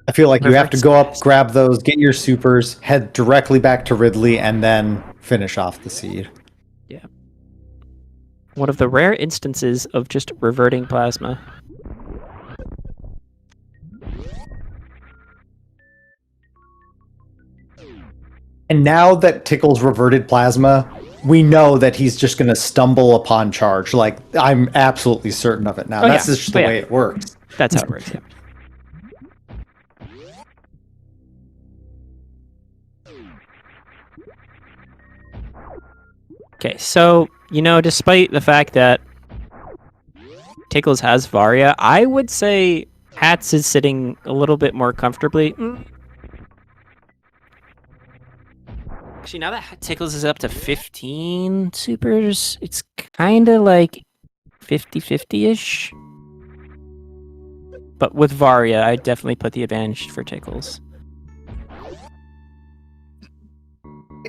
I feel like you have to
Perfect.
go up, grab those, get your supers, head directly back to Ridley, and then finish off the seed.
Yeah. One of the rare instances of just reverting plasma.
And now that Tickles reverted plasma, we know that he's just going to stumble upon charge. Like, I'm absolutely certain of it now.
Oh,
That's
yeah.
just the
Oh, yeah.
way it works.
That's how it works, yeah. Okay, so, despite the fact that Tickles has Varia, I would say Hatz is sitting a little bit more comfortably. Actually, now that Tickles is up to 15 supers, it's kind of like 50-50-ish. But with Varia, I definitely put the advantage for Tickles.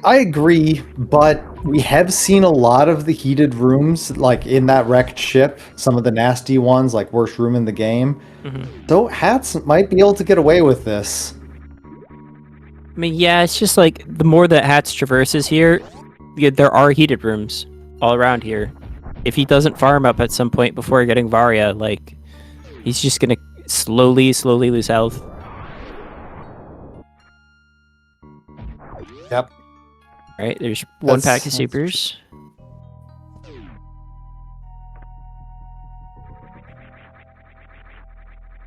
I agree, but we have seen a lot of the heated rooms, like in that wrecked ship, some of the nasty ones, like worst room in the game. So Hatz might be able to get away with this.
I mean, yeah, it's just like the more that Hatz traverses here, there are heated rooms all around here. If he doesn't farm up at some point before getting Varia, like, he's just gonna slowly lose health.
Yep.
Right, there's one
That's-
pack of
that's-
supers.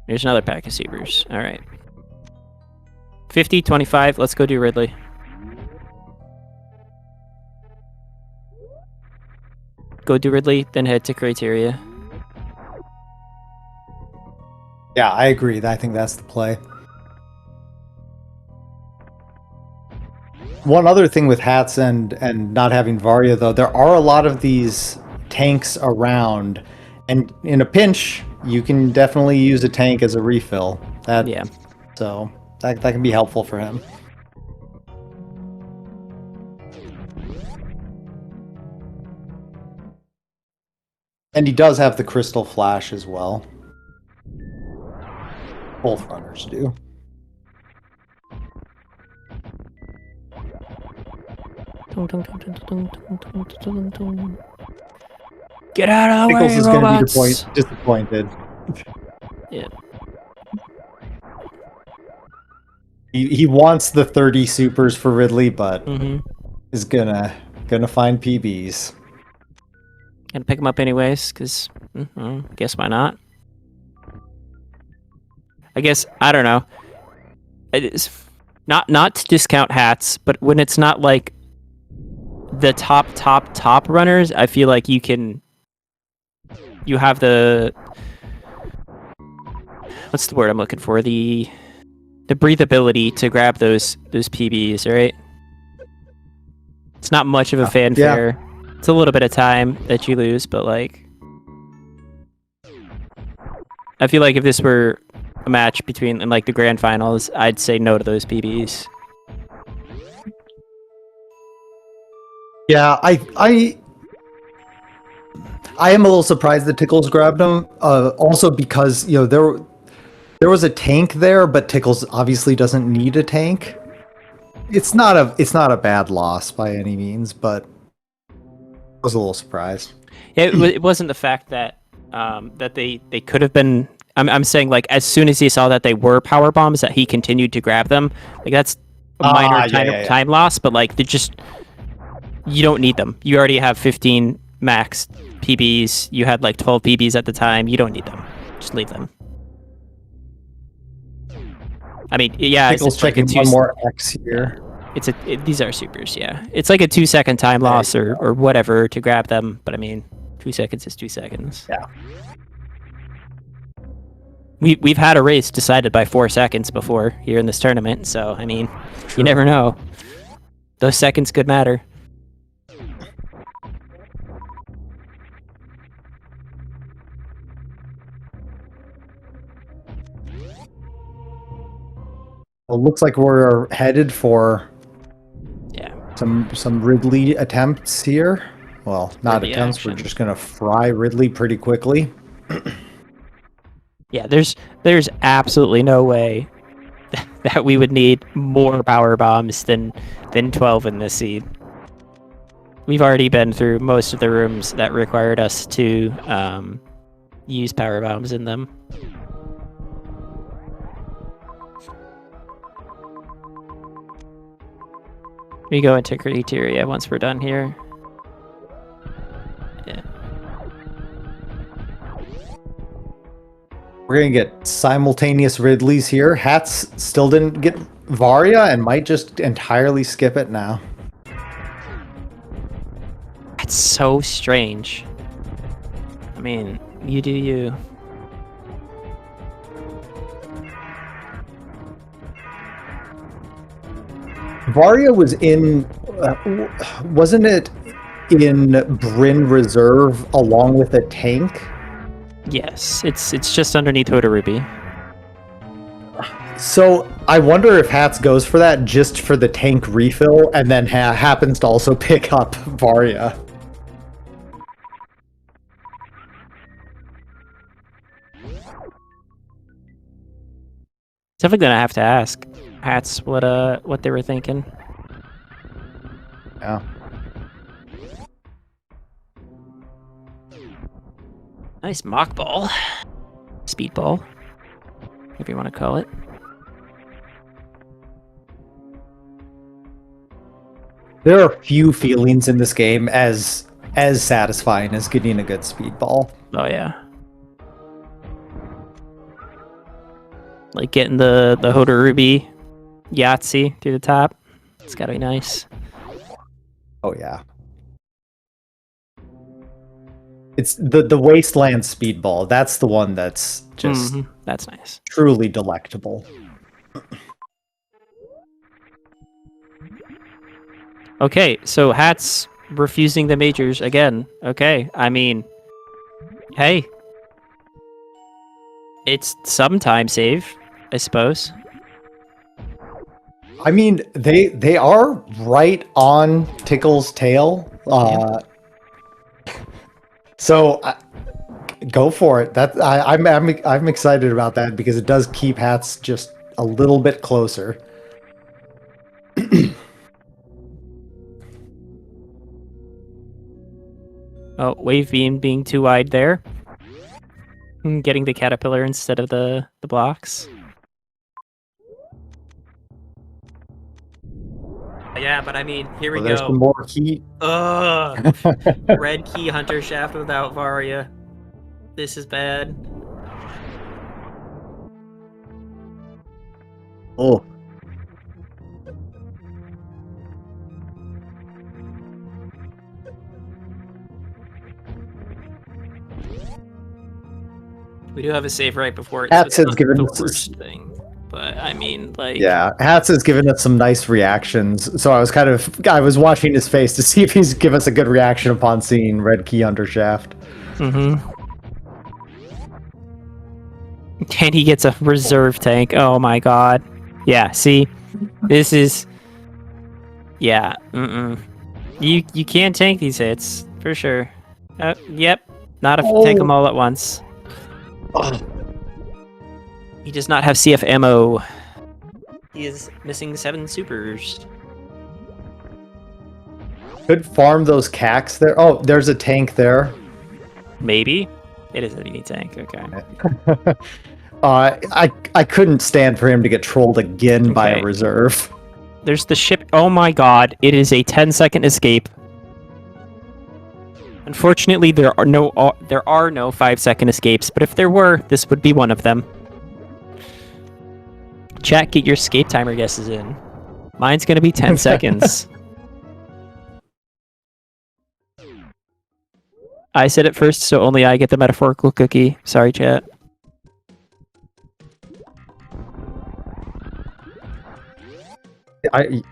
There's another pack of supers. All right. 50, 25. Let's go do Ridley. Go do Ridley, then head to Criteria.
Yeah, I agree. I think that's the play. One other thing with Hatz and not having Varya, though, there are a lot of these tanks around, and in a pinch, you can definitely use a tank as a refill.
Yeah.
So that can be helpful for him. And he does have the Crystal Flash as well. Both runners do.
Get out of the
Pickles
way,
is
robots!
going to be disappointed.
Yeah.
He wants the 30 supers for Ridley, but
Mm-hmm.
is gonna find PBs.
Gonna pick them up anyways, because guess why not? I guess, I don't know. It's not to discount Hatz, but when it's not like the top runners, I feel like you have the, what's the word I'm looking for? The breathability to grab those PBs, right? It's not much of a fanfare. Yeah. It's a little bit of time that you lose, but like, I feel like if this were a match between in like the grand finals, I'd say no to those PBs.
Yeah, I am a little surprised that Tickles grabbed them. Also because there was a tank there, but Tickles obviously doesn't need a tank. It's not a bad loss by any means, but I was a little surprised.
It wasn't the fact that that they could have been. I'm saying like as soon as he saw that they were power bombs, that he continued to grab them. Like that's a minor time loss, but like you don't need them. You already have 15 max PBs. You had like 12 PBs at the time. You don't need them. Just leave them. I mean, yeah,
Tickles like one more X here.
These are supers, yeah. It's like a 2-second time loss or whatever to grab them, but I mean, 2 seconds is 2 seconds.
Yeah.
We've had a race decided by 4 seconds before here in this tournament, so I mean, you never know. Those seconds could matter.
Well, it looks like we're headed for some Ridley attempts here. Well, not Ridley attempts. Action. We're just gonna fry Ridley pretty quickly.
Yeah, there's absolutely no way that we would need more power bombs than 12 in this seed. We've already been through most of the rooms that required us to use power bombs in them. We go into criteria once we're done here. Yeah.
We're gonna get simultaneous Ridleys here. Hatz still didn't get Varya and might just entirely skip it now.
That's so strange. I mean, you do you.
Varya was in, wasn't it in Bryn Reserve along with a tank?
Yes, it's just underneath Hoda Ruby.
So I wonder if Hatz goes for that just for the tank refill and then happens to also pick up Varya.
Definitely gonna have to ask Hatz what they were thinking.
Yeah.
Nice mock ball. Speedball. Whatever you want to call it.
There are few feelings in this game as satisfying as getting a good speedball.
Oh yeah. Like getting the Hoda Ruby Yahtzee through the top. It's gotta be nice.
Oh yeah. It's the Wasteland Speedball. That's the one that's just
that's nice.
Truly delectable.
Okay, so Hatz refusing the majors again. Okay, I mean, hey, it's some time save, I suppose.
I mean, they are right on Tickle's tail. So go for it. I'm excited about that because it does keep Hatz just a little bit closer.
Oh, wave being too wide there. Getting the caterpillar instead of the blocks. Yeah, but I mean, here we
There's some
go.
more heat.
Ugh. Red key hunter shaft without Varia. This is bad.
Oh.
We do have a save right before it.
Hatz
so
has
it's not
given
the
us
worst thing. But I mean, like,
Yeah, Hatz has given us some nice reactions. So I was watching his face to see if he's give us a good reaction upon seeing Red Key Under Shaft.
And he gets a reserve tank. Oh my god. Yeah, see? This is... Yeah, You can't tank these hits, for sure. Yep, not if you tank them all at once. He does not have CF ammo. He is missing 7 supers.
Could farm those cacks there. Oh, there's a tank there.
Maybe. It is a mini tank, okay.
I couldn't stand for him to get trolled again by a
Okay.
reserve.
There's the ship. Oh my god, it is a 10-second escape. Unfortunately, there are no 5-second escapes, but if there were, this would be one of them. Chat, get your escape timer guesses in. Mine's gonna be 10 seconds. I said it first, so only I get the metaphorical cookie. Sorry, chat.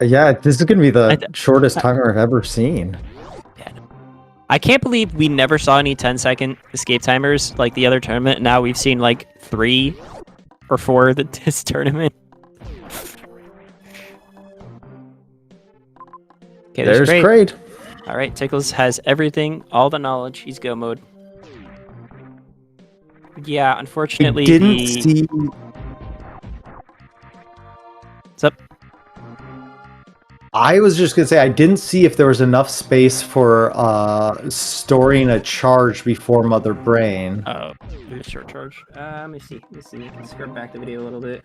Yeah, this is gonna be the shortest timer I've ever seen.
I can't believe we never saw any 10-second escape timers like the other tournament. Now we've seen like 3 or 4 this tournament. Okay,
There's Kraid.
All right, Tickles has everything, all the knowledge. He's go mode. Yeah, unfortunately,
Didn't see.
What's up?
I was just gonna say I didn't see if there was enough space for storing a charge before Mother Brain.
Oh, short charge. Let me see. Let's scrub back the video a little bit.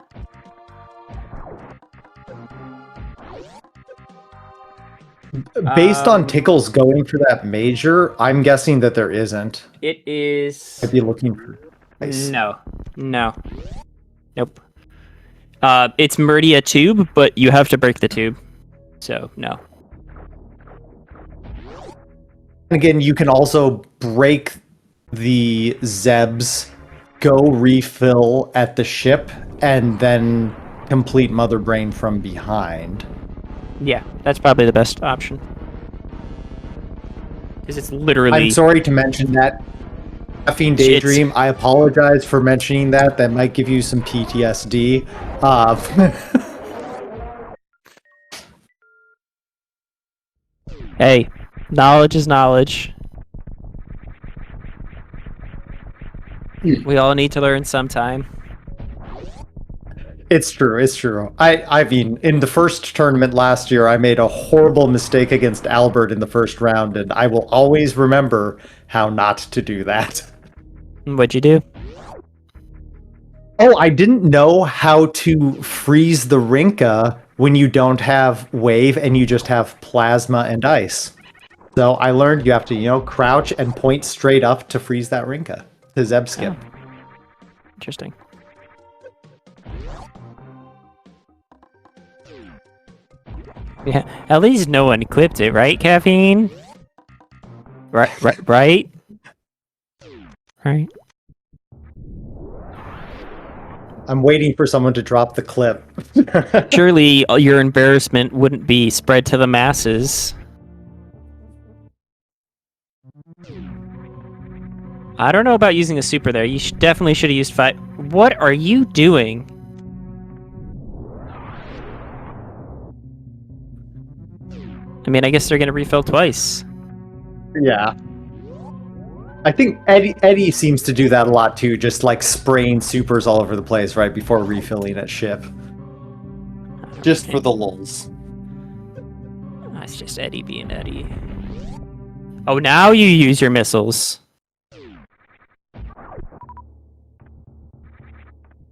Based on Tickles going for that major, I'm guessing that there isn't.
It is.
I'd be looking for. Nice.
No. Nope. It's Murdia tube, but you have to break the tube. So, no.
And again, you can also break the Zebs, go refill at the ship, and then complete Mother Brain from behind.
Yeah, that's probably the best option. Because it's literally...
I'm sorry to mention that. Caffeine Daydream, I apologize for mentioning that. That might give you some PTSD.
Hey, knowledge is knowledge. We all need to learn sometime.
It's true. I mean, in the first tournament last year, I made a horrible mistake against Albert in the first round, and I will always remember how not to do that.
What'd you do?
Oh, I didn't know how to freeze the Rinka when you don't have wave and you just have plasma and ice. So I learned you have to, crouch and point straight up to freeze that Rinka. The Zeb skip.
Oh. Interesting. Yeah, at least no one clipped it, right, Caffeine? Right. Right.
I'm waiting for someone to drop the clip.
Surely your embarrassment wouldn't be spread to the masses. I don't know about using a super there. You definitely should have used 5. What are you doing? I mean, I guess they're going to refill twice.
Yeah. I think Eddie seems to do that a lot too, just like spraying supers all over the place right before refilling at ship. Just for the lulz.
That's just Eddie being Eddie. Oh, now you use your missiles.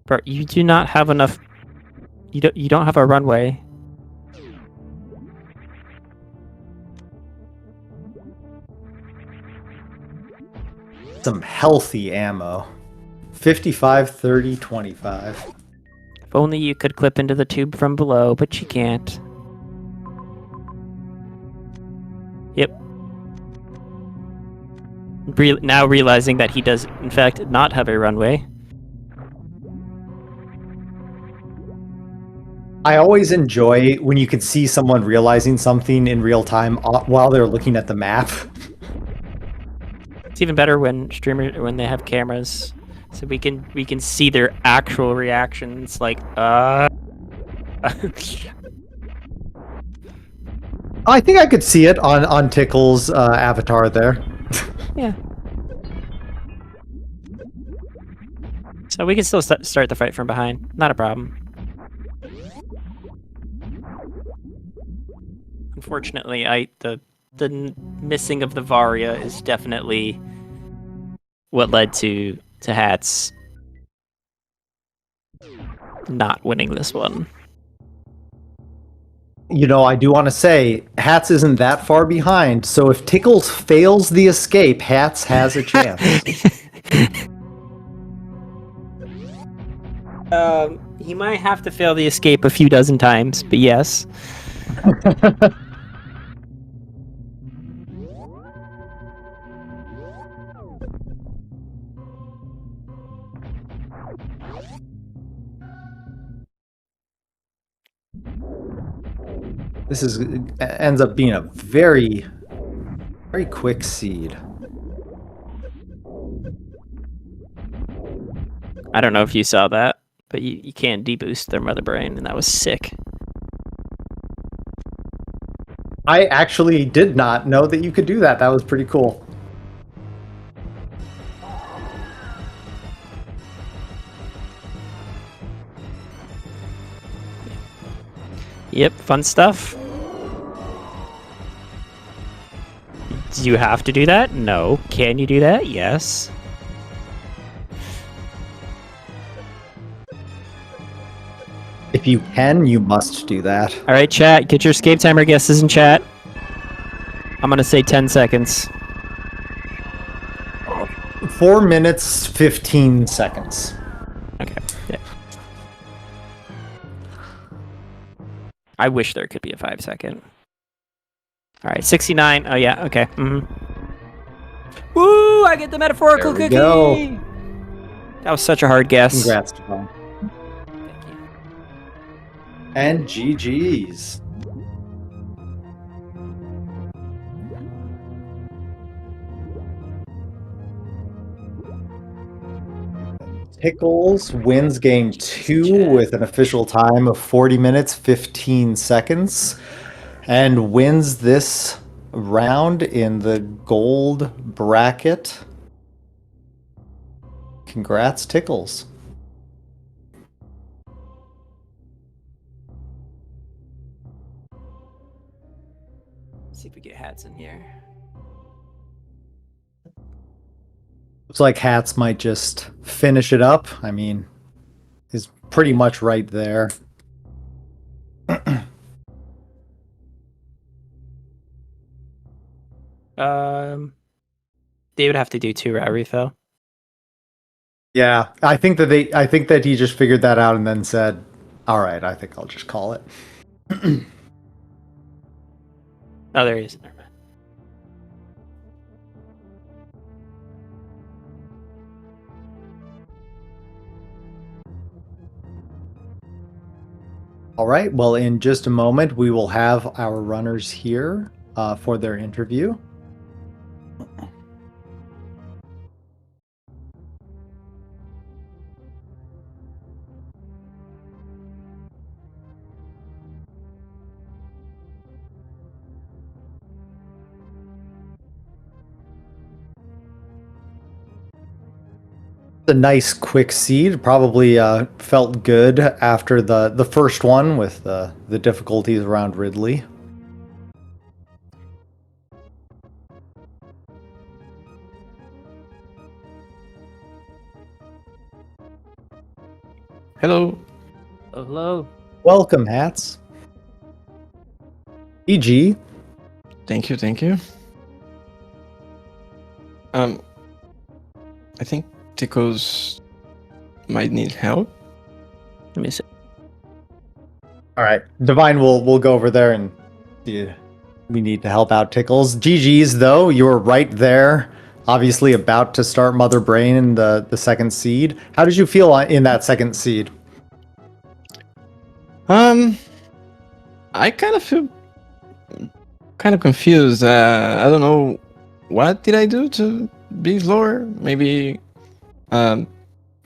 Bro, you do not have enough. You don't have a runway.
Some healthy ammo. 55, 30, 25.
If only you could clip into the tube from below, but you can't. Yep. Now realizing that he does, in fact, not have a runway.
I always enjoy when you can see someone realizing something in real time while they're looking at the map.
It's even better when they have cameras, so we can see their actual reactions. Like,
I think I could see it on Tickle's avatar there.
yeah. So we can still start the fight from behind. Not a problem. Unfortunately, the missing of the Varia is definitely what led to Hatz not winning this one.
You know, I do want to say, Hatz isn't that far behind, so if Tickles fails the escape, Hatz has a chance.
He might have to fail the escape a few dozen times, but yes.
This ends up being a very, very quick seed.
I don't know if you saw that, but you can deboost their mother brain, and that was sick.
I actually did not know that you could do that. That was pretty cool.
Yep, fun stuff. Do you have to do that? No. Can you do that? Yes.
If you can, you must do that.
All right, chat. Get your escape timer guesses in chat. I'm gonna say 10 seconds.
4 minutes, 15 seconds.
Okay. Yeah. I wish there could be a 5-second. All right, 69. Oh yeah. Okay. Woo! I get the metaphorical
There we
cookie.
go.
That was such a hard guess.
Congrats, Devon.
Thank you.
And GG's. Pickles wins game 2 with an official time of 40 minutes, 15 seconds, and wins this round in the gold bracket. Congrats, Tickles.
Let's see if we get Hatz in here.
Looks like Hatz might just finish it up. I mean, he's pretty much right there.
They would have to do 2 route refill.
Yeah, I think that he just figured that out and then said, "All right, I think I'll just call it."
Oh, there he is. Never mind.
All right. Well, in just a moment, we will have our runners here for their interview. A nice quick seed. Probably felt good after the first one with the difficulties around Ridley.
Hello.
Hello.
Welcome, Hatz. EG.
Thank you. Thank you. I think Tickles might need help.
Let me see.
All right, Divine will go over there and we need to help out Tickles. GG's though, you're right there. Obviously about to start Mother Brain in the second seed. How did you feel in that second seed?
I kind of feel kind of confused. I don't know what did I do to be lower. Maybe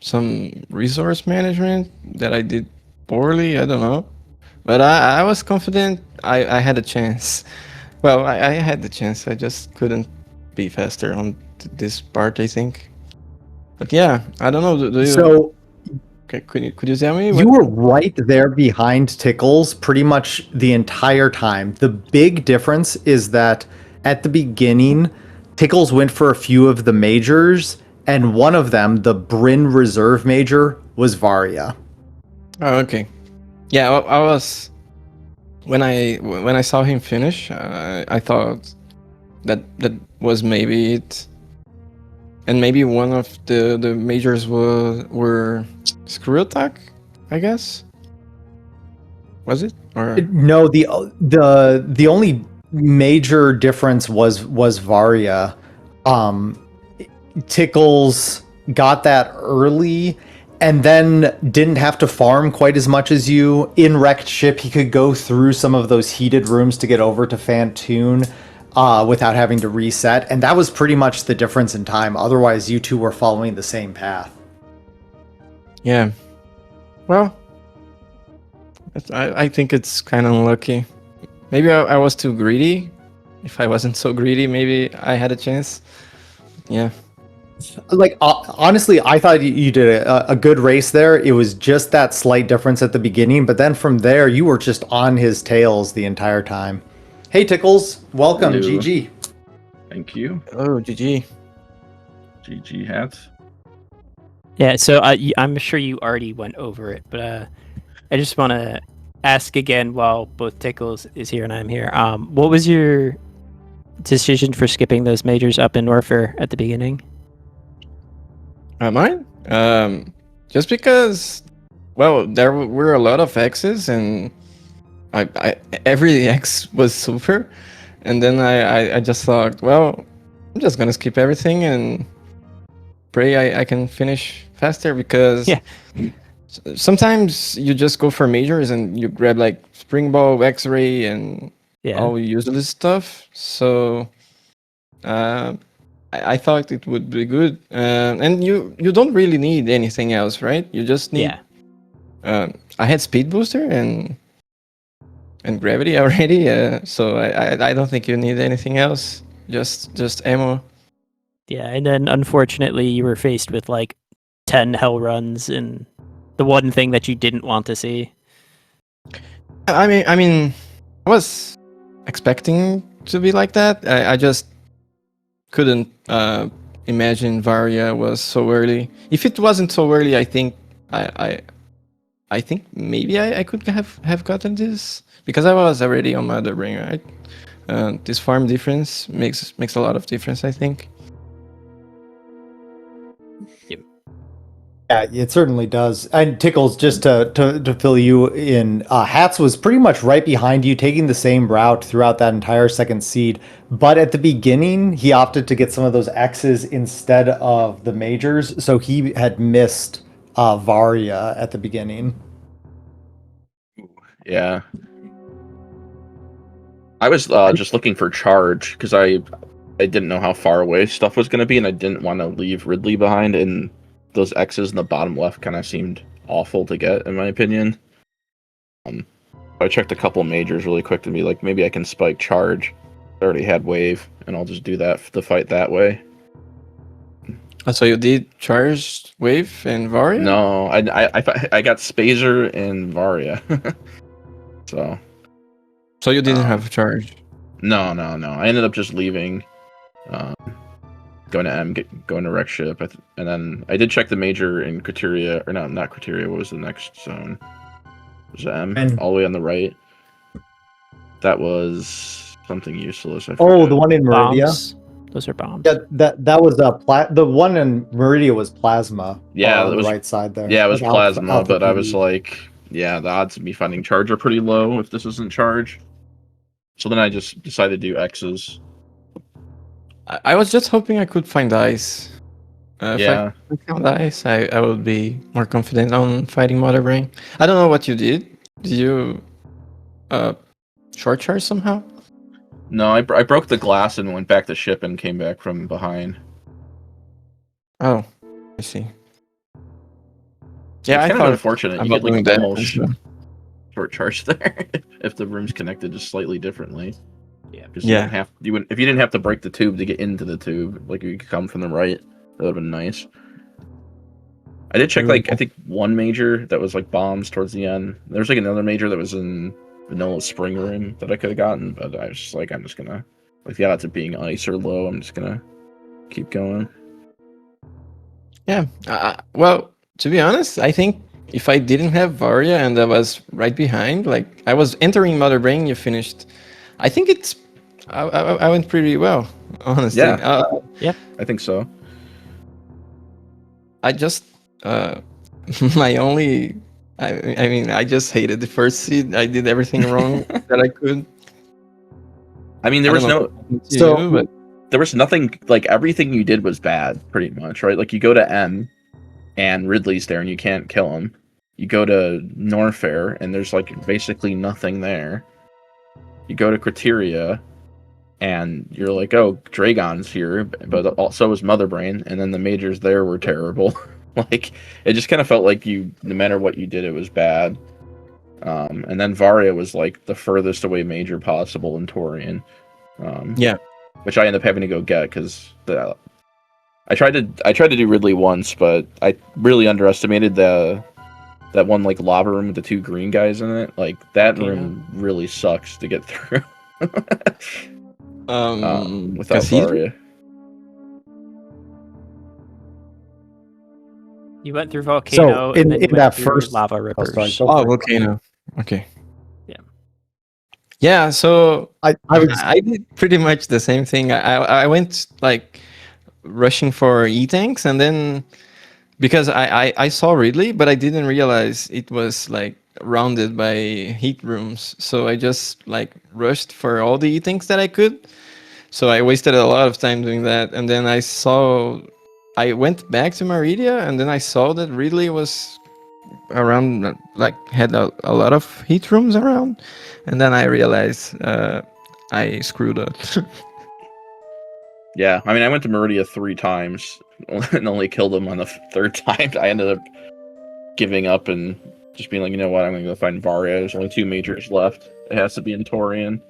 some resource management that I did poorly. I don't know. But I was confident I had a chance. Well, I had the chance. I just couldn't be faster on this part, I think. But yeah, I don't know. Do you...
So
Okay, could you tell me?
you were right there behind Tickles pretty much the entire time. The big difference is that at the beginning, Tickles went for a few of the majors, and one of them, the Bryn Reserve Major, was Varia.
Oh, okay. Yeah, I was when I saw him finish, I thought that was maybe it, and maybe one of the majors were Screw Attack, I guess. Was it? Or
No, the only major difference was Varia. Tickles got that early and then didn't have to farm quite as much as you. In Wrecked Ship, he could go through some of those heated rooms to get over to Fantoon without having to reset, and that was pretty much the difference in time. Otherwise, you two were following the same path.
yeah. Well, I think it's kind of unlucky. Maybe I was too greedy. If I wasn't so greedy, maybe I had a chance. Yeah.
Like, honestly, I thought you did a good race there. It was just that slight difference at the beginning, but then from there, you were just on his tails the entire time. Hey, Tickles. Welcome,
Hello.
GG.
Thank you.
Oh, GG.
GG Hatz.
Yeah, so I'm sure you already went over it, but I just want to ask again while both Tickles is here and I'm here. What was your decision for skipping those majors up in Warfare at the beginning?
Mine? Just because, well, there were a lot of X's, and I every X was super, and then I just thought, well, I'm just gonna skip everything and pray I can finish faster, because
Yeah.
Sometimes you just go for majors and you grab like Spring Ball, X-Ray, and
Yeah.
all useless stuff. So I thought it would be good, and you don't really need anything else, right? You just need.
Yeah.
I had Speed Booster and Gravity already, so I don't think you need anything else. Just ammo.
Yeah, and then unfortunately you were faced with like 10 hell runs and the one thing that you didn't want to see.
I mean, I was expecting to be like that. I just couldn't imagine Varia was so early. If it wasn't so early, I think I think maybe I could have gotten this, because I was already on Mother Brain, right? This farm difference makes a lot of difference, I think.
Yeah, it certainly does. And Tickles, just to fill you in, Hatz was pretty much right behind you, taking the same route throughout that entire second seed. But at the beginning, he opted to get some of those X's instead of the majors, so he had missed Varia at the beginning.
Yeah. I was just looking for charge because I didn't know how far away stuff was going to be, and I didn't want to leave Ridley behind. And those X's in the bottom left kind of seemed awful to get, in my opinion. I checked a couple majors really quick to be like, maybe I can spike charge. I already had wave, and I'll just do that to fight that way.
So you did charge wave and Varia?
No, I got Spazer and Varia. So
you didn't have charge.
no. I ended up just leaving, going to M, going to wreck ship, and then I did check the major in Criteria, or no, not Criteria. What was the next zone? It was M, all the way on the right. That was something useless. I forget.
the one in Meridia.
Bombs. Those are bombs.
Yeah, that was the one in Meridia was plasma.
Yeah,
on
it was
the right side there.
Yeah, it was
Like
plasma,
Alpha
but I was
PD.
like, yeah, the odds of me finding charge are pretty low if this isn't charge. So then I just decided to do X's.
I was just hoping I could find ice.
Yeah.
If I found ice, I would be more confident on fighting Mother Brain. I don't know what you did. Did you short charge somehow?
No, I broke the glass and went back to ship and came back from behind.
Oh, I see.
Yeah,
Yeah,
it's
I
kind
thought
of unfortunate. You
about
get like
doing that
almost
also.
short charge there if the room's connected just slightly differently.
Yeah.
Because
Yeah.
you wouldn't if you didn't have to break the tube to get into the tube, like you could come from the right. That would have been nice. I did check like I think one major that was like bombs towards the end. There was like another major that was in vanilla spring room that I could have gotten, but I was just like, I'm just gonna like the odds of being ice are low. I'm just gonna keep going.
Yeah. Well, to be honest, I think if I didn't have Varia and I was right behind, like I was entering Mother Brain, you finished. I think I went pretty well, honestly.
Yeah. I think so.
I just my only. I mean, I just hated the first seed. I did everything wrong that I could.
I mean, there was no.
But
There was nothing like everything you did was bad, pretty much, right? Like you go to M, and Ridley's there, and you can't kill him. You go to Norfair, and there's like basically nothing there. You go to Criteria, and you're like, oh, Dragon's here, but also is Mother Brain, and then the majors there were terrible. Like it just kind of felt like no matter what you did, it was bad. And then Varia was like the furthest away major possible in Torian.
Yeah.
Which I ended up having to go get because I tried to do Ridley once, but I really underestimated that one like lava room with the two green guys in it. Like that room really sucks to get through. Without Varia.
You went through volcano.
in
and then you went
that
through
first
lava rippers.
volcano. Okay.
Yeah.
Yeah. So
I
did pretty much the same thing. I went like rushing for E tanks, and then because I saw Ridley, but I didn't realize it was like rounded by heat rooms. So I just like rushed for all the E tanks that I could. So I wasted a lot of time doing that, and then I went back to Meridia, and then I saw that Ridley was around, like had a lot of heat rooms around, and then I realized I screwed up.
Yeah, I mean, I went to Meridia 3 times and only killed him on the third time. I ended up giving up and just being like, you know what, I'm gonna go find Varia. There's only 2 majors left. It has to be in Torian.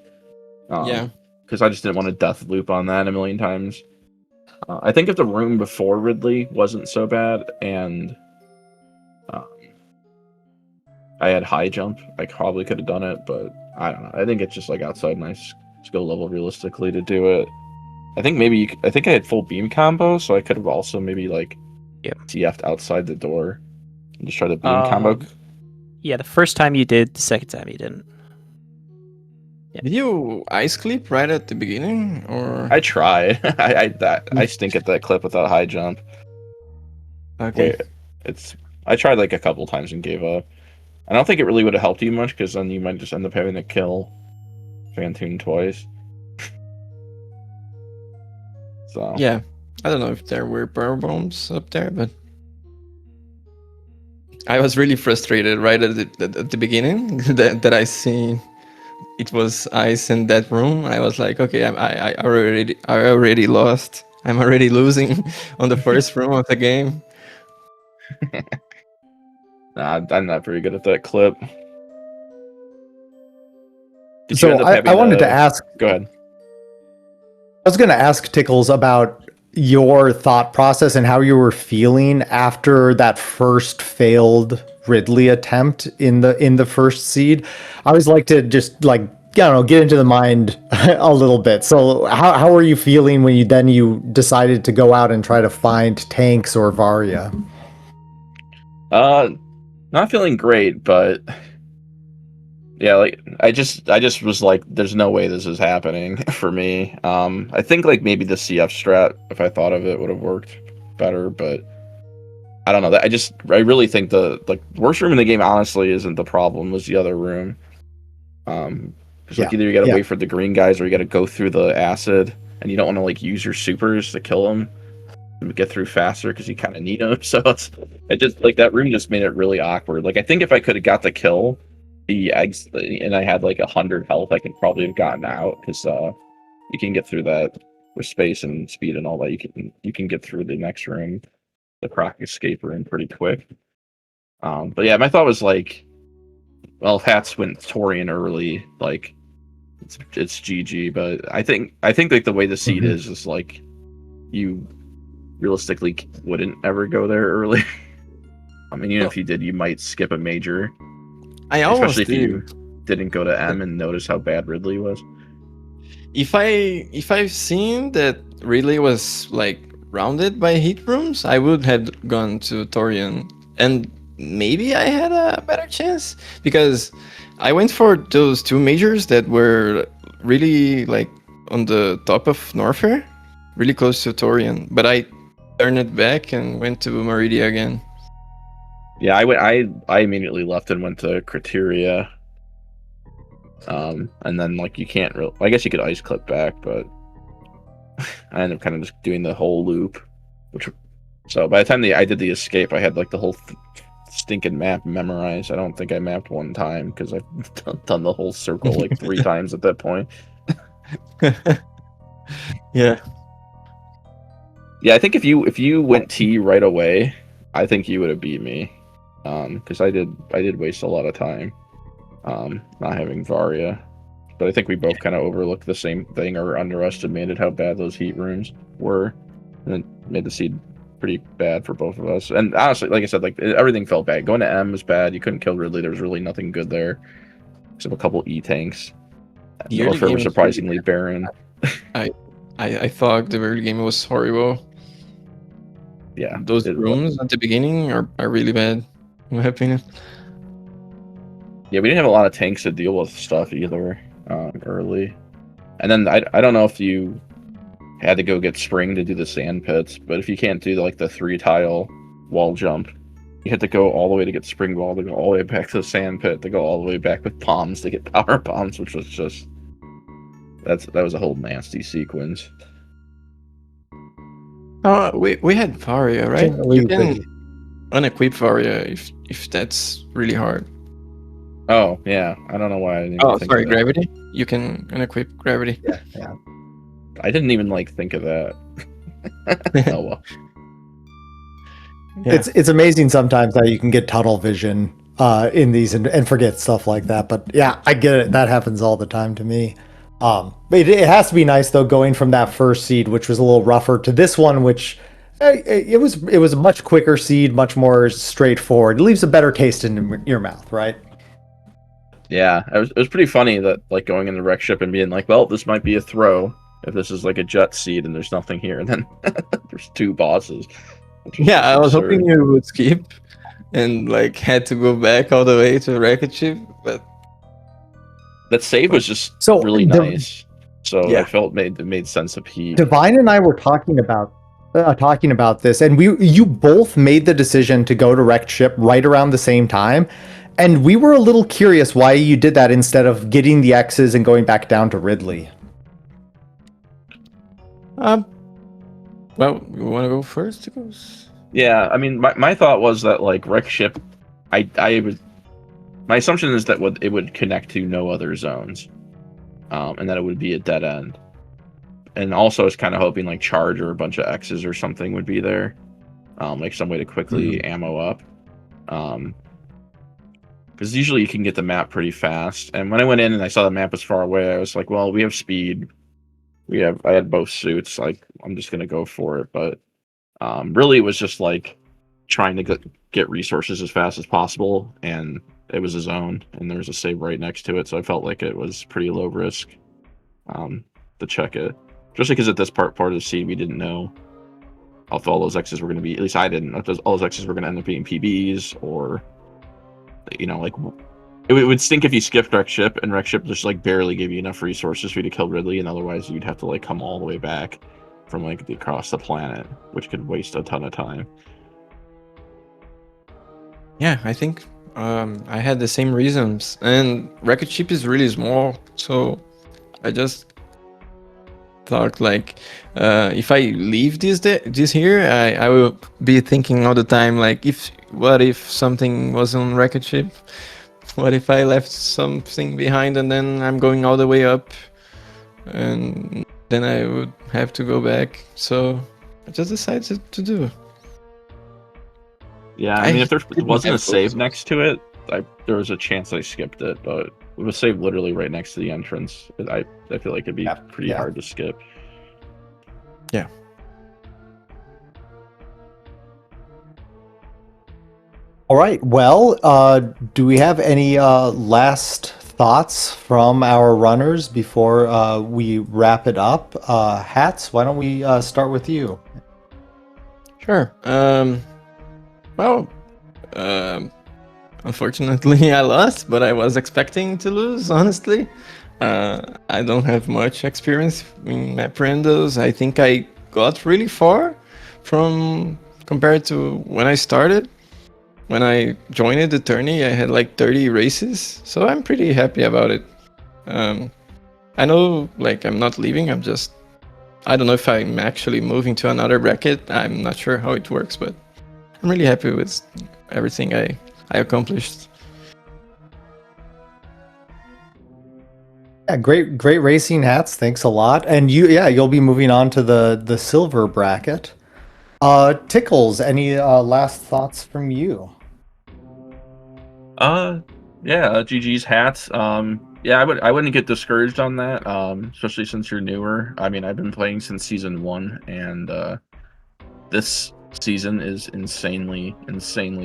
Yeah.
Because I just didn't want to death loop on that a million times. I think if the room before Ridley wasn't so bad and I had high jump, I probably could have done it, but I don't know. I think it's just like outside my skill level realistically to do it. I think I think I had full beam combo, so I could have also maybe like TF'd outside the door and just try to beam combo.
Yeah, the first time you did, the second time you didn't. Yeah.
Did you ice clip right at the beginning, or?
I tried. I stink at that clip without high jump.
Okay.
I tried like a couple times and gave up. I don't think it really would have helped you much because then you might just end up having to kill Phantoon twice. So
Yeah, I don't know if there were power bombs up there, but I was really frustrated right at the beginning that I see it was ice in that room. I was like, okay, I already lost. I'm already losing on the first room of the game.
Nah, I'm not very good at that clip. Did you
So
end up
I
having
wanted to ask.
Go ahead.
I was going to ask Tickles about your thought process and how you were feeling after that first failed Ridley attempt in the first seed. I always like to just like, I don't know, get into the mind a little bit. So how were you feeling when you decided to go out and try to find tanks or Varia?
Not feeling great, but yeah, like I just was like, there's no way this is happening for me. I think like maybe the CF strat, if I thought of it, would have worked better, but I don't know. That I really think the like worst room in the game honestly isn't the problem, was the other room. Because like either you gotta wait for the green guys or you gotta go through the acid, and you don't want to like use your supers to kill them and get through faster because you kind of need them. So it just like that room just made it really awkward. Like I think if I could have got the kill, the eggs, and I had like 100 health, I could probably have gotten out because you can get through that with space and speed and all that. You can get through the next room, the Croc escape room, pretty quick. But yeah, my thought was like, well, if Hatz went Torian early, like it's GG. But I think like the way the seed is like you realistically wouldn't ever go there early. I mean, even if you did, you might skip a major. Especially if you didn't go to M and notice how bad Ridley was.
If I've seen that Ridley was like rounded by heat rooms, I would have gone to Torian, and maybe I had a better chance because I went for those two majors that were really like on the top of Norfair, really close to Torian, but I turned it back and went to Meridia again.
Yeah, I immediately left and went to Criteria. And then like you can't really, I guess you could ice clip back, but I ended up kind of just doing the whole loop, so by the time I did the escape, I had like the whole stinking map memorized. I don't think I mapped one time because I've done the whole circle like 3 times at that point.
Yeah.
I think if you went T right away, I think you would have beat me. Because I did waste a lot of time not having Varia. But I think we both kind of overlooked the same thing or underestimated how bad those heat rooms were, and it made the seed pretty bad for both of us. And honestly, like I said, like everything felt bad. Going to M was bad. You couldn't kill Ridley. There was really nothing good there, except a couple E tanks. Warfare was surprisingly barren.
I thought the early game was horrible.
Yeah,
those rooms at the beginning are really bad, in my opinion.
Yeah, we didn't have a lot of tanks to deal with stuff either early. And then I don't know if you had to go get Spring to do the sand pits, but if you can't do like the 3-tile wall jump, you had to go all the way to get Spring Ball, to go all the way back to the sand pit, to go all the way back with bombs to get power bombs, which was just that was a whole nasty sequence.
Oh, we had Varia, right? You can unequip Varia if that's really hard.
Oh yeah, I don't know why. I didn't think
sorry,
of that.
Gravity. You can unequip Gravity.
Yeah.
I didn't even like think of that. Oh well.
Yeah. It's amazing sometimes that you can get tunnel vision in these and forget stuff like that. But yeah, I get it. That happens all the time to me. But it has to be nice though, going from that first seed, which was a little rougher, to this one, which it was a much quicker seed, much more straightforward. It leaves a better taste in your mouth, right?
Yeah, it was pretty funny that like going in the wreck ship and being like, well, this might be a throw if this is like a jet seed and there's nothing here, and then there's 2 bosses.
Yeah, I was hoping you would skip and like had to go back all the way to Wreckage Ship, but
that save was just really nice. So I felt it made sense of Heat.
Divine and I were talking about this, and you both made the decision to go to Wrecked Ship right around the same time. And we were a little curious why you did that instead of getting the X's and going back down to Ridley.
Well, you want to go first?
Yeah, I mean, my thought was that like Wreck Ship my assumption is that it would connect to no other zones, and that it would be a dead end. And also, I was kind of hoping like charge or a bunch of X's or something would be there, like some way to quickly ammo up. Because usually you can get the map pretty fast. And when I went in and I saw the map was far away, I was like, well, we have speed. I had both suits. Like, I'm just gonna go for it. But really, it was just like trying to get resources as fast as possible. And it was a zone, and there was a save right next to it, so I felt like it was pretty low risk to check it. Especially because at this part of the seed, we didn't know if all those X's were going to be, at least I didn't, if all those X's were going to end up being PBs, or, like, it would stink if you skipped Wreck Ship, and Wreck Ship just, like, barely gave you enough resources for you to kill Ridley, and otherwise you'd have to, like, come all the way back from, like, across the planet, which could waste a ton of time.
Yeah, I think I had the same reasons, and Rocket Ship is really small, so I just thought like if I leave this here, I will be thinking all the time like, what if something was on Rocket Ship? What if I left something behind and then I'm going all the way up, and then I would have to go back. So I just decided to do.
Yeah, I mean, if there wasn't a save next to it, there was a chance I skipped it, but it was saved literally right next to the entrance. I feel like it'd be pretty hard to skip.
Yeah.
All right. Well, do we have any last thoughts from our runners before we wrap it up? Hatz, why don't we start with you?
Sure. Well, unfortunately, I lost, but I was expecting to lose, honestly. I don't have much experience in map randos. I think I got really far compared to when I started. When I joined the tourney, I had like 30 races, so I'm pretty happy about it. I know, like, I'm not leaving, I don't know if I'm actually moving to another bracket. I'm not sure how it works, but I'm really happy with everything I accomplished.
Yeah, great racing, Hats. Thanks a lot. And you'll be moving on to the silver bracket. Tickles, any last thoughts from you?
GG's Hats. I wouldn't get discouraged on that, especially since you're newer. I mean, I've been playing since season 1, and this season is insanely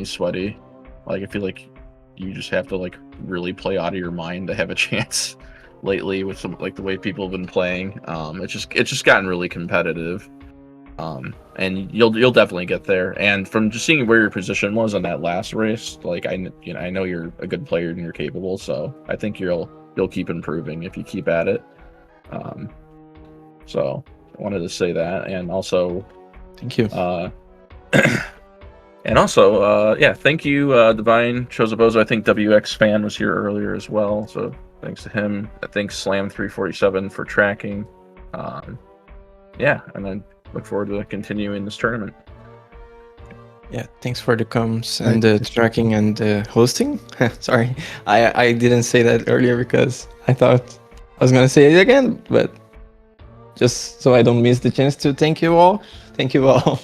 sweaty. Like, I feel like you just have to like really play out of your mind to have a chance lately with some, like, the way people have been playing. It's just gotten really competitive. And you'll definitely get there. And from just seeing where your position was on that last race, like, I know you're a good player and you're capable, so I think you'll keep improving if you keep at it. So I wanted to say that, and also
thank you.
And also, thank you, Divine Chozabozo. I think WX Fan was here earlier as well, so thanks to him. Thanks Slam347 for tracking. And then look forward to continuing this tournament.
Yeah, thanks for the comms and the tracking and the hosting. Sorry, I didn't say that earlier because I thought I was gonna say it again, but just so I don't miss the chance to thank you all. Thank you all.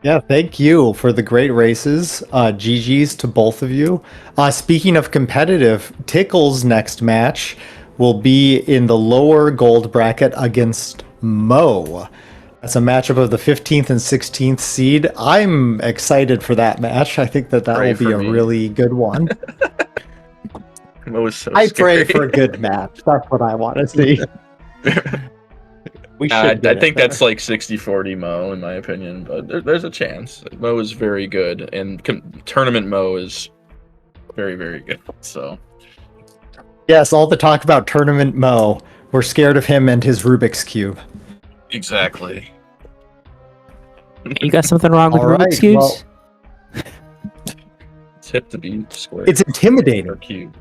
Yeah, thank you for the great races. GG's to both of you. Speaking of competitive, Tickle's next match will be in the lower gold bracket against Mo. That's a matchup of the 15th and 16th seed. I'm excited for that match. I think that will be a really good one.
Mo is so
I
scary.
pray for a good match. That's what I want to see.
I think that's like 60-40 Mo in my opinion, but there's a chance. Mo is very good, and tournament Mo is very, very good. So
yes, all the talk about tournament Mo. We're scared of him and his Rubik's Cube.
Exactly.
You got something wrong with Rubik's Cubes?
Well, it's hip to be square.
It's intimidating.
Or cube.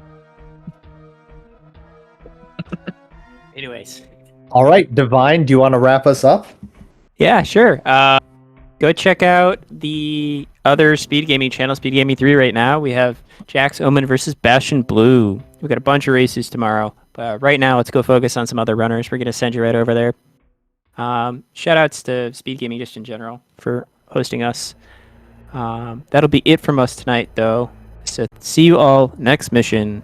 Anyways.
All right, Divine, do you want to wrap us up?
Yeah, sure. Go check out the other Speed Gaming channel, Speed Gaming 3 right now. We have Jax Omen versus Bastion Blue. We've got a bunch of races tomorrow. But right now, let's go focus on some other runners. We're going to send you right over there. Shout outs to Speed Gaming just in general for hosting us. That'll be it from us tonight, though. So see you all next mission.